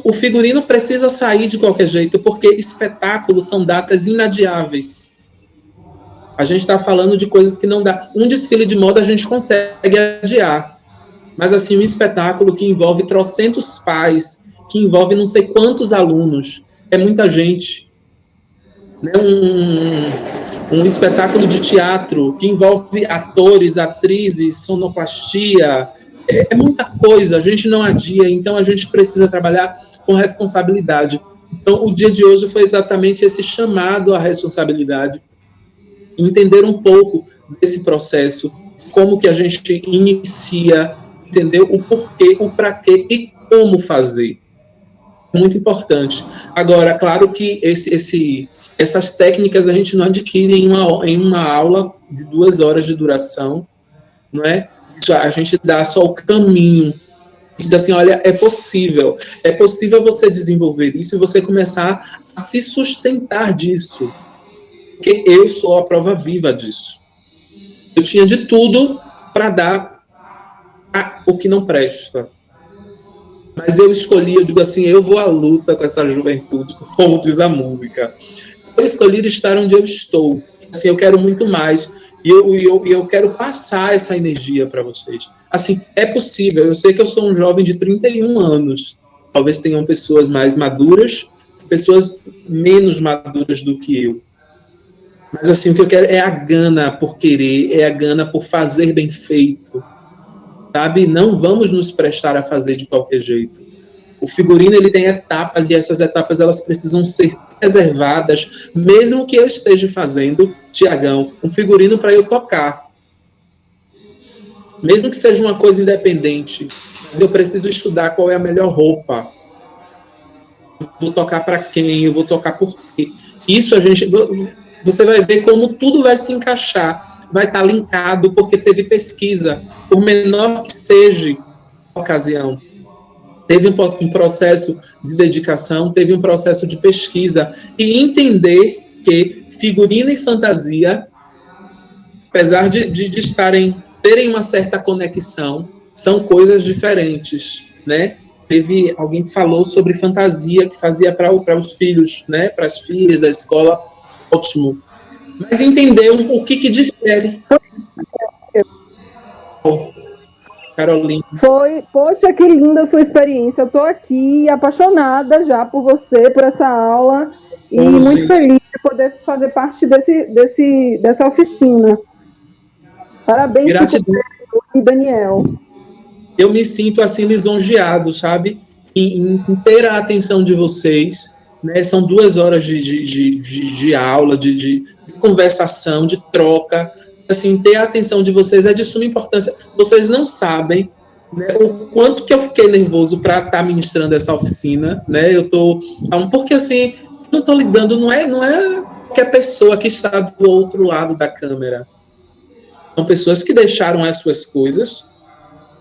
S1: O figurino precisa sair de qualquer jeito, porque espetáculos são datas inadiáveis. A gente está falando de coisas que não dá. Um desfile de moda a gente consegue adiar. Mas assim, um espetáculo que envolve trocentos pais, que envolve não sei quantos alunos, é muita gente. Né? Um espetáculo de teatro que envolve atores, atrizes, sonoplastia, é muita coisa, a gente não adia, então a gente precisa trabalhar com responsabilidade. Então, o dia de hoje foi exatamente esse chamado à responsabilidade, entender um pouco desse processo, como que a gente inicia, entender o porquê, o para quê e como fazer. Muito importante. Agora, claro que essas técnicas a gente não adquire em uma aula de 2 horas de duração, não é? A gente dá só o caminho. Diz assim, olha, é possível você desenvolver isso e você começar a se sustentar disso. Porque eu sou a prova viva disso. Eu tinha de tudo para dar o que não presta. Mas eu escolhi, eu digo assim, eu vou à luta com essa juventude, como diz a música. Eu escolhi estar onde eu estou. Assim, eu quero muito mais. E eu quero passar essa energia para vocês. Assim, é possível. Eu sei que eu sou um jovem de 31 anos. Talvez tenham pessoas mais maduras, pessoas menos maduras do que eu. Mas assim, o que eu quero é a gana por querer, é a gana por fazer bem feito. Sabe? Não vamos nos prestar a fazer de qualquer jeito. O figurino, ele tem etapas, e essas etapas, elas precisam ser preservadas, mesmo que eu esteja fazendo, Tiagão, um figurino para eu tocar. Mesmo que seja uma coisa independente, mas eu preciso estudar qual é a melhor roupa. Eu vou tocar para quem? Eu vou tocar por quê? Isso você vai ver como tudo vai se encaixar, vai estar linkado, porque teve pesquisa, por menor que seja a ocasião. Teve um processo de dedicação, teve um processo de pesquisa, e entender que figurino e fantasia, apesar de terem uma certa conexão, são coisas diferentes, né? Teve alguém que falou sobre fantasia, que fazia para os filhos, né? Para as filhas da escola, ótimo. Mas entender o que difere. Carolina.
S4: Poxa, que linda a sua experiência. Eu estou aqui apaixonada já por você, por essa aula, e muito feliz de poder fazer parte dessa oficina. Parabéns, e Daniel.
S1: Eu me sinto assim lisonjeado, sabe? Em ter a atenção de vocês, né? São 2 horas de aula, de conversação, de troca. Assim, ter a atenção de vocês é de suma importância. Vocês não sabem, né, o quanto que eu fiquei nervoso para estar ministrando essa oficina, né? Porque assim, não estou lidando, não é qualquer pessoa que está do outro lado da câmera. São pessoas que deixaram as suas coisas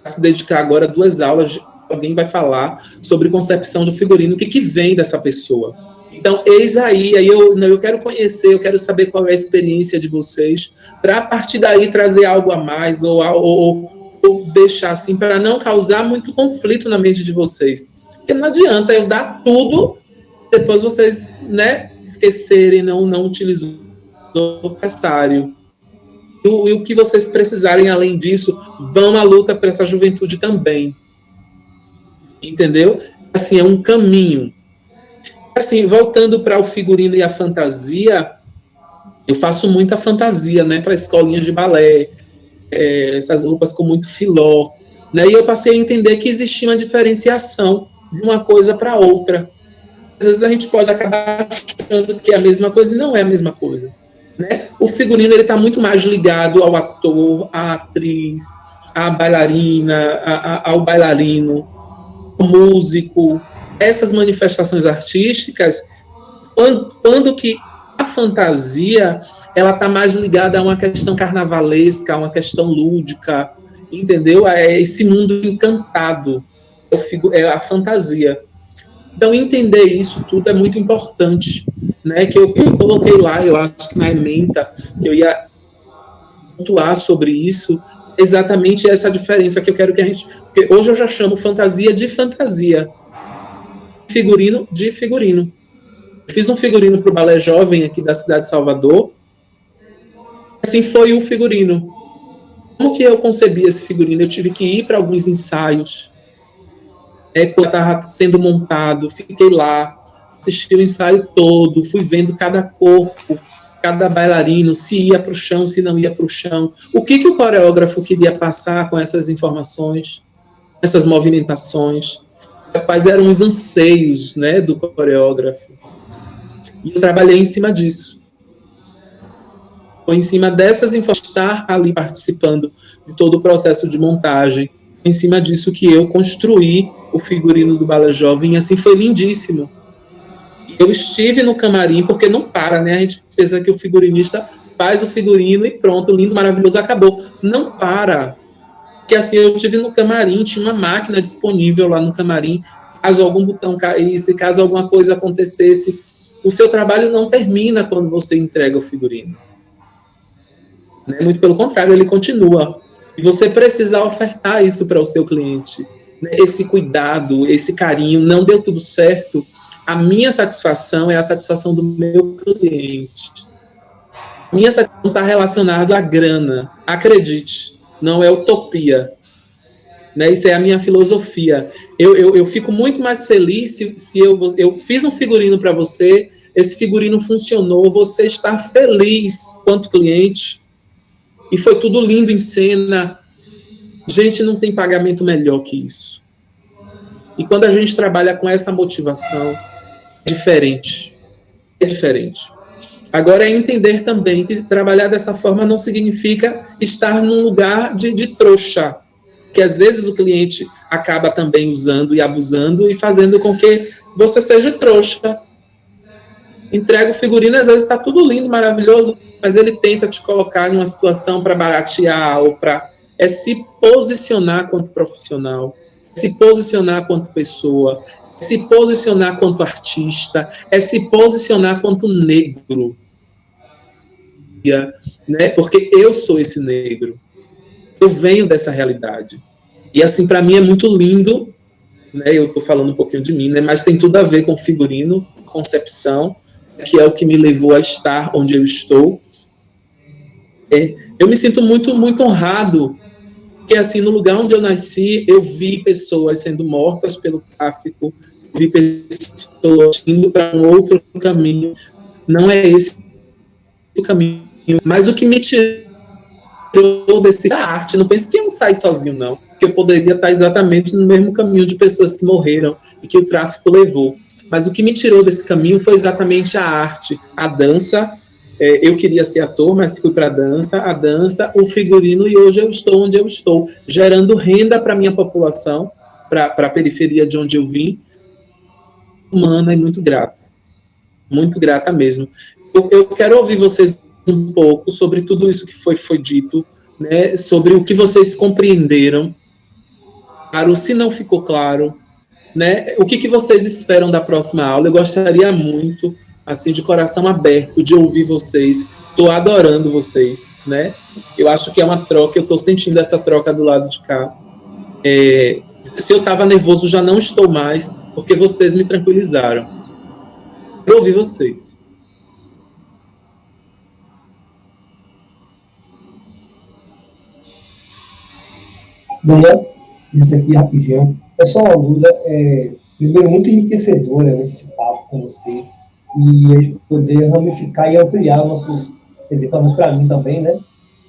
S1: para se dedicar agora a 2 aulas. Alguém vai falar sobre concepção de figurino, o que vem dessa pessoa. Então, eis aí eu quero conhecer, eu quero saber qual é a experiência de vocês, para a partir daí trazer algo a mais, ou deixar assim, para não causar muito conflito na mente de vocês. Porque não adianta eu dar tudo, depois vocês, né, esquecerem, não utilizar o necessário. E o que vocês precisarem além disso, vão à luta para essa juventude também. Entendeu? Assim, é um caminho. Assim, voltando para o figurino e a fantasia, eu faço muita fantasia, né, para escolinhas de balé, essas roupas com muito filó, né, e eu passei a entender que existia uma diferenciação de uma coisa para outra. Às vezes a gente pode acabar achando que é a mesma coisa e não é a mesma coisa, né? O figurino, ele está muito mais ligado ao ator, à atriz, à bailarina, ao bailarino, ao músico. Essas manifestações artísticas, quando que a fantasia, ela está mais ligada a uma questão carnavalesca, a uma questão lúdica, entendeu? É esse mundo encantado, é a fantasia. Então, entender isso tudo é muito importante, né? Que eu coloquei lá, eu acho que na ementa, que eu ia pontuar sobre isso, exatamente essa diferença que eu quero que a gente... Porque hoje eu já chamo fantasia de fantasia, figurino de figurino. Eu fiz um figurino para o Balé Jovem aqui da cidade de Salvador, assim foi o figurino. Como que eu concebi esse figurino? Eu tive que ir para alguns ensaios, quando estava sendo montado, fiquei lá, assisti o ensaio todo, fui vendo cada corpo, cada bailarino, se ia para o chão, se não ia para o chão. O que o coreógrafo queria passar com essas informações, essas movimentações, quais eram os anseios, né, do coreógrafo. E eu trabalhei em cima disso. Foi em cima dessas informações, estar ali participando de todo o processo de montagem, em cima disso que eu construí o figurino do Balé Jovem, e assim foi lindíssimo. Eu estive no camarim, porque não para, né? A gente pensa que o figurinista faz o figurino e pronto, lindo, maravilhoso, acabou. Não para. Porque assim, eu estive no camarim, tinha uma máquina disponível lá no camarim, caso algum botão caísse, caso alguma coisa acontecesse, o seu trabalho não termina quando você entrega o figurino. Né? Muito pelo contrário, ele continua. E você precisa ofertar isso para o seu cliente. Né? Esse cuidado, esse carinho, não deu tudo certo. A minha satisfação é a satisfação do meu cliente. Minha satisfação está relacionada à grana. Acredite, não é utopia. Né? Isso é a minha filosofia. Eu fico muito mais feliz se eu fiz um figurino para você, esse figurino funcionou, você está feliz quanto cliente, e foi tudo lindo em cena. Gente, não tem pagamento melhor que isso. E quando a gente trabalha com essa motivação, é diferente. É diferente. Agora é entender também que trabalhar dessa forma não significa estar num lugar de trouxa, que às vezes o cliente acaba também usando e abusando e fazendo com que você seja trouxa. Entrega o figurino, às vezes está tudo lindo, maravilhoso, mas ele tenta te colocar em uma situação para baratear ou para... É se posicionar quanto profissional, é se posicionar quanto pessoa, é se posicionar quanto artista, é se posicionar quanto negro. Né? Porque eu sou esse negro. Eu venho dessa realidade. E assim, para mim é muito lindo, né? Eu estou falando um pouquinho de mim, né? Mas tem tudo a ver com figurino, concepção, que é o que me levou a estar onde eu estou. Eu me sinto muito, muito honrado, porque assim, no lugar onde eu nasci, eu vi pessoas sendo mortas pelo tráfico, vi pessoas indo para um outro caminho. Não é esse o caminho, mas o que me tirou desse da arte, não pense que eu não saí sozinho, não, porque eu poderia estar exatamente no mesmo caminho de pessoas que morreram e que o tráfico levou. Mas o que me tirou desse caminho foi exatamente a arte, a dança. Eu queria ser ator, mas fui para a dança, o figurino, e hoje eu estou onde eu estou, gerando renda para a minha população, para a periferia de onde eu vim, humana e muito grata mesmo. Eu quero ouvir vocês um pouco sobre tudo isso que foi dito, né, sobre o que vocês compreenderam, claro, se não ficou claro, né, o que vocês esperam da próxima aula. Eu gostaria muito, assim, de coração aberto, de ouvir vocês. Estou adorando vocês, né? Eu acho que é uma troca, eu estou sentindo essa troca do lado de cá. Se eu estava nervoso, já não estou mais, porque vocês me tranquilizaram. Eu ouvi vocês.
S11: Daniel, isso aqui rapidinho. É só uma dúvida, primeiro, muito enriquecedora, né, esse papo com você, e a gente poder ramificar e ampliar nossos exemplos para mim também, né?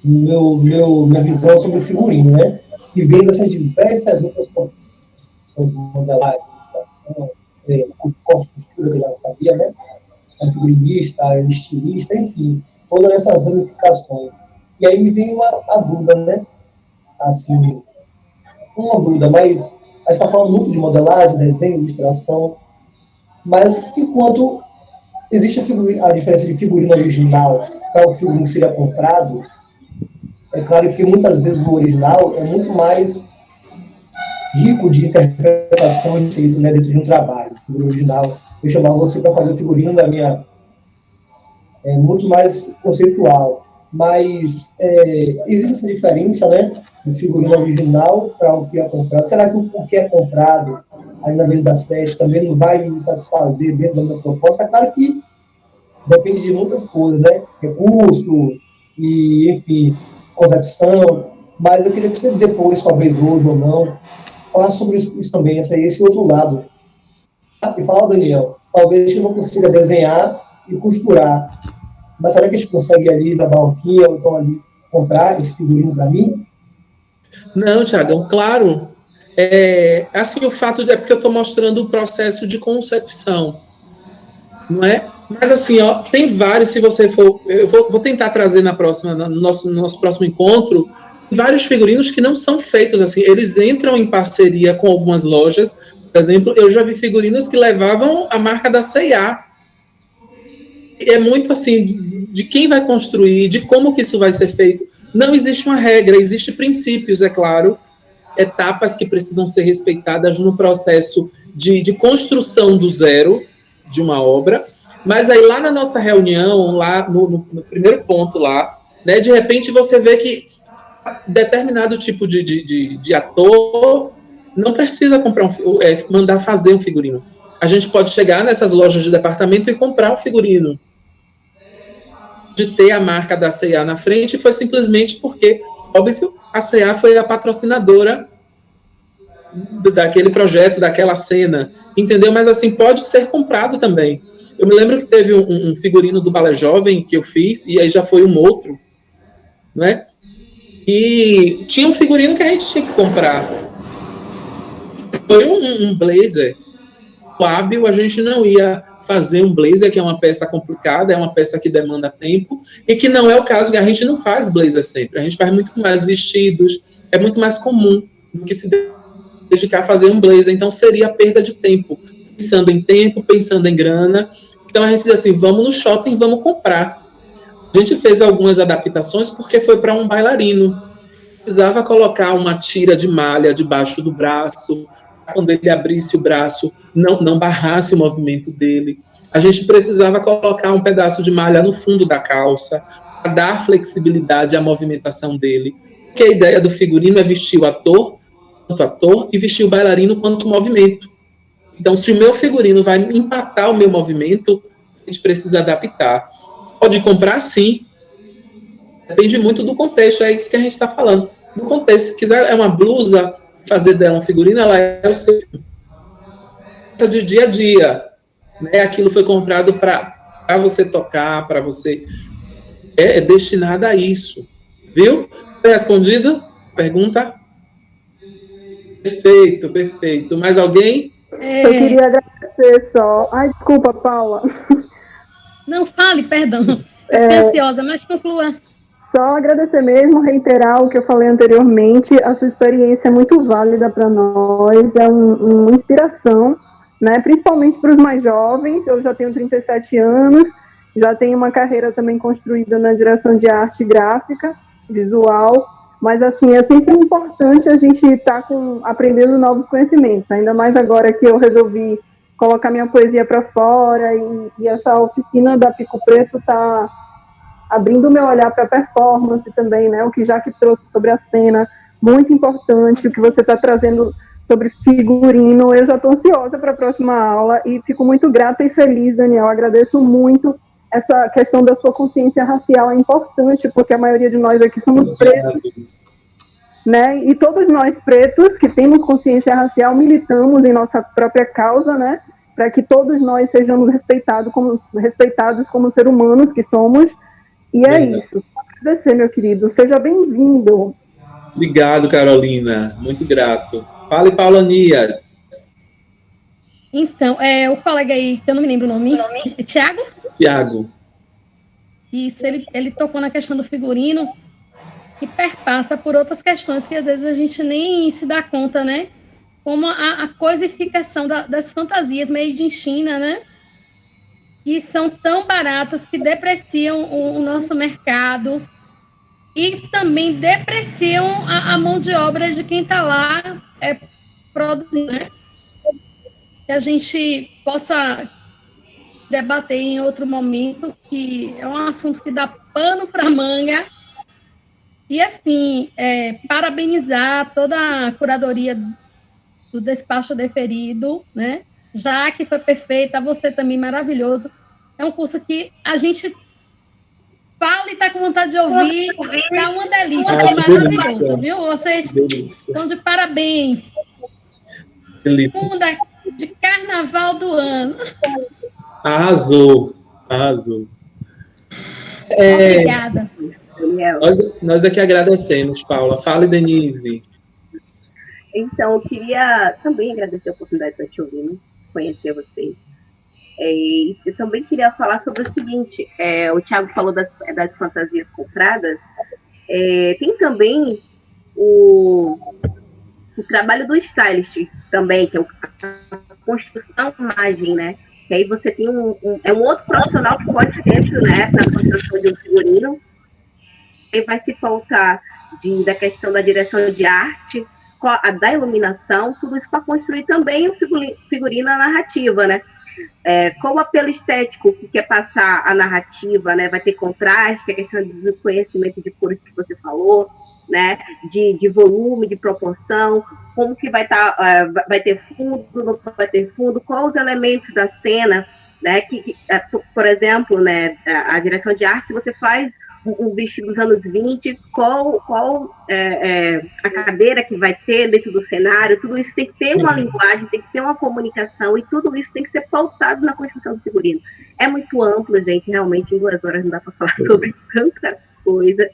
S11: Minha visão sobre o figurino, né? E vendo essas diversas outras profissões de modelagem, ilustração, corte de costura, que eu já não sabia, né? Figurinista, estilista, enfim, todas essas ramificações. E aí me vem a dúvida, né? Assim, uma dúvida, mas a gente está falando muito de modelagem, desenho, ilustração, mas enquanto existe a diferença de figurino original para o figurino que seria comprado, é claro que muitas vezes o original é muito mais rico de interpretação e conceito, né, dentro de um trabalho. O figurino original, eu chamava você para fazer o figurino da minha... é muito mais conceitual. mas existe essa diferença, né, do figurino original para o que é comprado. Será que o que é comprado aí na Avenida 7 também não vai me satisfazer dentro da minha proposta? É claro que depende de muitas coisas, né? Recurso e, enfim, concepção. Mas eu queria que você depois, talvez hoje ou não, falasse sobre isso também, esse outro lado. E fala, Daniel, talvez eu não consiga desenhar e costurar, mas será que a gente consegue ir ali na barroquinha ou então ali comprar esse figurino para mim?
S1: Não, Tiagão, claro. Assim, o fato é porque eu estou mostrando o processo de concepção, não é? Mas assim, ó, tem vários, se você for, eu vou tentar trazer no nosso próximo encontro, vários figurinos que não são feitos assim, eles entram em parceria com algumas lojas. Por exemplo, eu já vi figurinos que levavam a marca da C&A. É muito assim, de quem vai construir, de como que isso vai ser feito. Não existe uma regra, existem princípios, é claro, etapas que precisam ser respeitadas no processo de construção do zero de uma obra. Mas aí lá na nossa reunião, lá no primeiro ponto lá, né, de repente você vê que determinado tipo de ator não precisa mandar fazer um figurino. A gente pode chegar nessas lojas de departamento e comprar um figurino. De ter a marca da C&A na frente foi simplesmente porque, óbvio, a C&A foi a patrocinadora daquele projeto, daquela cena, entendeu? Mas assim, pode ser comprado também. Eu me lembro que teve um figurino do Balé Jovem que eu fiz, e aí já foi um outro, né? E tinha um figurino que a gente tinha que comprar. Foi um blazer. O hábil, a gente não ia fazer um blazer, que é uma peça complicada, é uma peça que demanda tempo, e que não é o caso, que a gente não faz blazer sempre. A gente faz muito mais vestidos, é muito mais comum do que se dedicar a fazer um blazer. Então, seria perda de tempo. Pensando em tempo, pensando em grana. Então, a gente diz assim, vamos no shopping, vamos comprar. A gente fez algumas adaptações porque foi para um bailarino. Precisava colocar uma tira de malha debaixo do braço, quando ele abrisse o braço, não barrasse o movimento dele. A gente precisava colocar um pedaço de malha no fundo da calça, para dar flexibilidade à movimentação dele. Porque a ideia do figurino é vestir o ator quanto ator e vestir o bailarino quanto movimento. Então, se o meu figurino vai empatar o meu movimento, a gente precisa adaptar. Pode comprar, sim. Depende muito do contexto, é isso que a gente está falando. No contexto, se quiser uma blusa, fazer dela um figurino, ela é o seu de dia a dia. Né? Aquilo foi comprado para você tocar, para você... É destinado a isso. Viu? Foi respondido? Pergunta? Perfeito, perfeito. Mais alguém?
S4: Eu queria agradecer só... Ai, desculpa, Paula.
S6: Não, fale, perdão. Eu fiquei ansiosa, mas conclua.
S4: Só agradecer mesmo, reiterar o que eu falei anteriormente, a sua experiência é muito válida para nós, é uma inspiração, né, principalmente para os mais jovens. Eu já tenho 37 anos, já tenho uma carreira também construída na direção de arte gráfica, visual, mas assim, é sempre importante a gente estar aprendendo novos conhecimentos, ainda mais agora que eu resolvi colocar minha poesia para fora e essa oficina da Pico Preto está abrindo o meu olhar para a performance também, né? O que Jaque trouxe sobre a cena, muito importante, o que você está trazendo sobre figurino. Eu já estou ansiosa para a próxima aula e fico muito grata e feliz, Daniel. Agradeço muito. Essa questão da sua consciência racial é importante, porque a maioria de nós aqui somos pretos, né? E todos nós pretos que temos consciência racial militamos em nossa própria causa, né? Para que todos nós sejamos respeitados como seres humanos que somos. E é isso. Agradecer, meu querido. Seja bem-vindo.
S1: Obrigado, Carolina. Muito grato. Fale, Paula Nias.
S6: Então, o colega aí, que eu não me lembro o nome, é Tiago?
S1: Tiago.
S6: Isso, ele tocou na questão do figurino e perpassa por outras questões que às vezes a gente nem se dá conta, né? Como a coisificação das fantasias made in China, né? Que são tão baratos que depreciam o nosso mercado e também depreciam a mão de obra de quem está lá produzindo, né? Que a gente possa debater em outro momento, que é um assunto que dá pano para manga. E, assim, parabenizar toda a curadoria do Despacho Deferido, né? Já que foi perfeita, você também maravilhoso. É um curso que a gente fala e está com vontade de ouvir, tá uma delícia, tá maravilhoso, viu? Vocês estão de parabéns. Segunda de carnaval do ano.
S1: Arrasou, arrasou.
S6: Obrigada.
S1: Nós é que agradecemos, Paula. Fale, Denise.
S12: Então, eu queria também agradecer a oportunidade de estar te ouvindo, conhecer vocês. E eu também queria falar sobre o seguinte, o Thiago falou das fantasias compradas, tem também o trabalho do stylist também, que é a construção da imagem, né? Que aí você tem um outro profissional que pode ser, né, na construção de um figurino, e vai se faltar da questão da direção de arte, da iluminação, tudo isso para construir também o figurino narrativa, né? Com o apelo estético que quer passar a narrativa, né? Vai ter contraste, a questão do conhecimento de cores que você falou, né? De volume, de proporção, como que vai estar, vai ter fundo, não vai ter fundo, quais os elementos da cena, né? Por exemplo, né? A direção de arte você faz um vestido dos anos 20, qual a cadeira que vai ter dentro do cenário, tudo isso tem que ter uma linguagem, tem que ter uma comunicação, e tudo isso tem que ser pautado na construção do figurino. É muito amplo, gente, realmente em 2 horas não dá para falar sobre tanta coisa,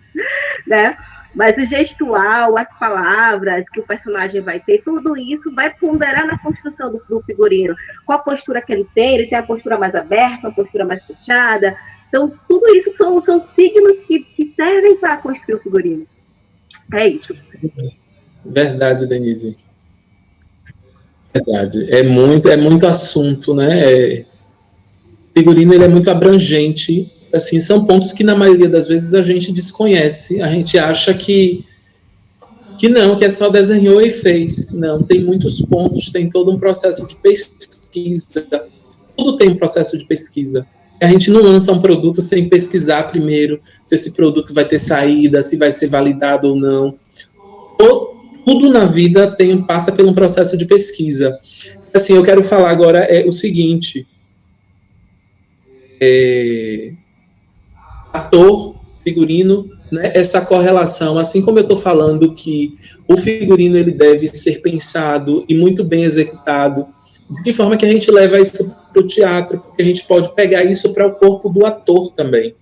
S12: né? Mas o gestual, as palavras que o personagem vai ter, tudo isso vai ponderar na construção do figurino. Qual a postura que ele tem a postura mais aberta, a postura mais fechada. Então, tudo isso são signos que servem para construir o figurino. É isso.
S1: Verdade, Denise. Verdade. É muito assunto, né? Figurino, ele é muito abrangente. Assim, são pontos que, na maioria das vezes, a gente desconhece. A gente acha que não, que é só desenhou e fez. Não, tem muitos pontos, tem todo um processo de pesquisa. Tudo tem um processo de pesquisa. A gente não lança um produto sem pesquisar primeiro se esse produto vai ter saída, se vai ser validado ou não. Tudo na vida passa por um processo de pesquisa. Assim, eu quero falar agora o seguinte. Ator, figurino, né, essa correlação, assim como eu estou falando que o figurino ele deve ser pensado e muito bem executado, de forma que a gente leva isso para o teatro, porque a gente pode pegar isso para o corpo do ator também.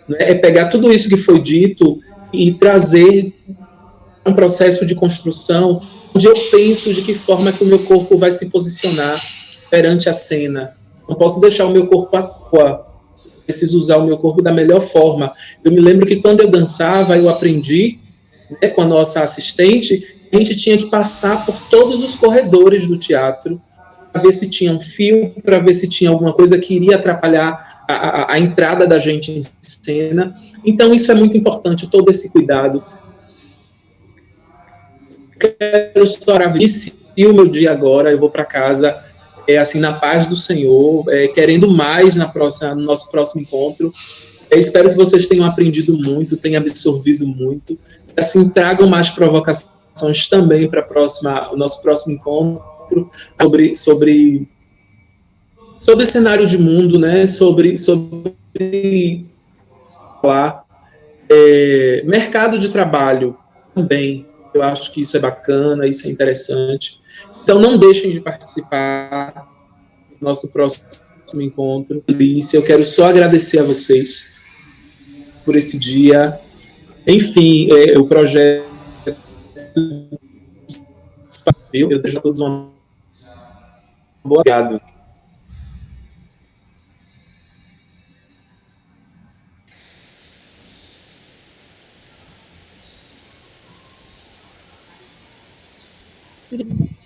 S1: Né? É pegar tudo isso que foi dito e trazer um processo de construção onde eu penso de que forma que o meu corpo vai se posicionar perante a cena. Não posso deixar o meu corpo atuar. Preciso usar o meu corpo da melhor forma. Eu me lembro que quando eu dançava, eu aprendi, né, com a nossa assistente, a gente tinha que passar por todos os corredores do teatro para ver se tinha um fio, para ver se tinha alguma coisa que iria atrapalhar a entrada da gente em cena. Então, isso é muito importante, todo esse cuidado. Quero só iniciar o meu dia agora, eu vou para casa assim, na paz do Senhor, querendo mais no nosso próximo encontro. Espero que vocês tenham aprendido muito, tenham absorvido muito, assim, tragam mais provocações também para o nosso próximo encontro, sobre cenário de mundo, né? sobre falar, mercado de trabalho também. Eu acho que isso é bacana, isso é interessante. Então, não deixem de participar do nosso próximo encontro. Delícia, eu quero só agradecer a vocês por esse dia. Enfim, o projeto. Eu desejo a todos uma boa obrigado.
S14: Thank you.